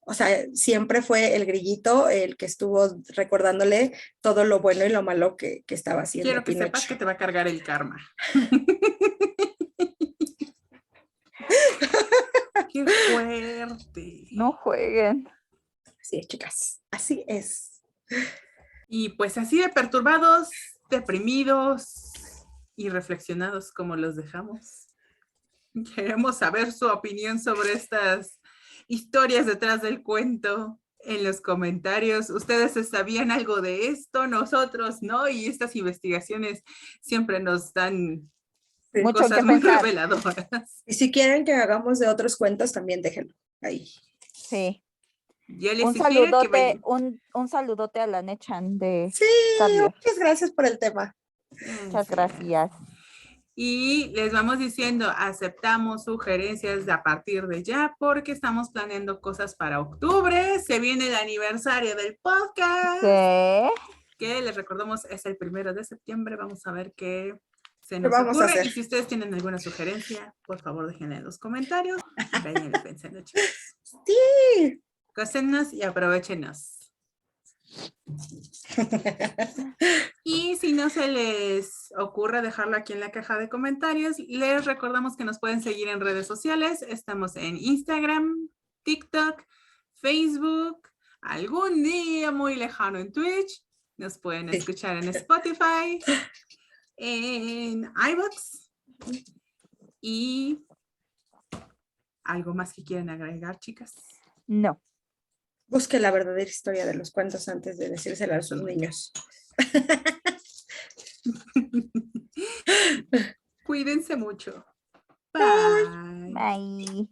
Speaker 2: O sea, siempre fue el grillito el que estuvo recordándole todo lo bueno y lo malo que estaba haciendo.
Speaker 1: Quiero que sepas que te va a cargar el karma. ¡Qué fuerte!
Speaker 3: No jueguen.
Speaker 2: Así es, chicas. Así es.
Speaker 1: Y pues así de perturbados, deprimidos y reflexionados como los dejamos. Queremos saber su opinión sobre estas historias detrás del cuento en los comentarios. ¿Ustedes sabían algo de esto? Nosotros no, y estas investigaciones siempre nos dan
Speaker 3: Mucho
Speaker 1: cosas
Speaker 3: que
Speaker 1: muy
Speaker 3: pensar.
Speaker 1: reveladoras.
Speaker 2: Y si quieren que hagamos de otros cuentos, también déjenlo ahí.
Speaker 3: Sí.
Speaker 1: Yo les
Speaker 3: Un
Speaker 1: sugiero que
Speaker 3: saludote,
Speaker 1: vayan.
Speaker 3: un saludote a la Nechan de
Speaker 2: Sí,
Speaker 3: Xavier.
Speaker 2: muchas gracias por el tema.
Speaker 3: Muchas gracias.
Speaker 1: Y les vamos diciendo, aceptamos sugerencias a partir de ya porque estamos planeando cosas para octubre. Se viene el aniversario del podcast.
Speaker 3: ¿Qué?
Speaker 1: Que les recordamos es el 1 de septiembre. Vamos a ver qué se
Speaker 2: ¿Qué
Speaker 1: nos
Speaker 2: vamos a
Speaker 1: ocurre.
Speaker 2: hacer?
Speaker 1: Y si ustedes tienen alguna sugerencia, por favor déjenla en los comentarios. Vayan pensando, chicos.
Speaker 2: Sí.
Speaker 1: Cósennos y aprovechenos. Y si no se les ocurre dejarlo aquí en la caja de comentarios, les recordamos que nos pueden seguir en redes sociales. Estamos en Instagram, TikTok, Facebook, algún día muy lejano en Twitch. Nos pueden escuchar en Spotify, en iVoox. Y algo más que quieran agregar, chicas.
Speaker 3: No.
Speaker 2: Busque la verdadera historia de los cuentos antes de decírsela a sus niños.
Speaker 1: Cuídense mucho. Bye.
Speaker 3: Bye.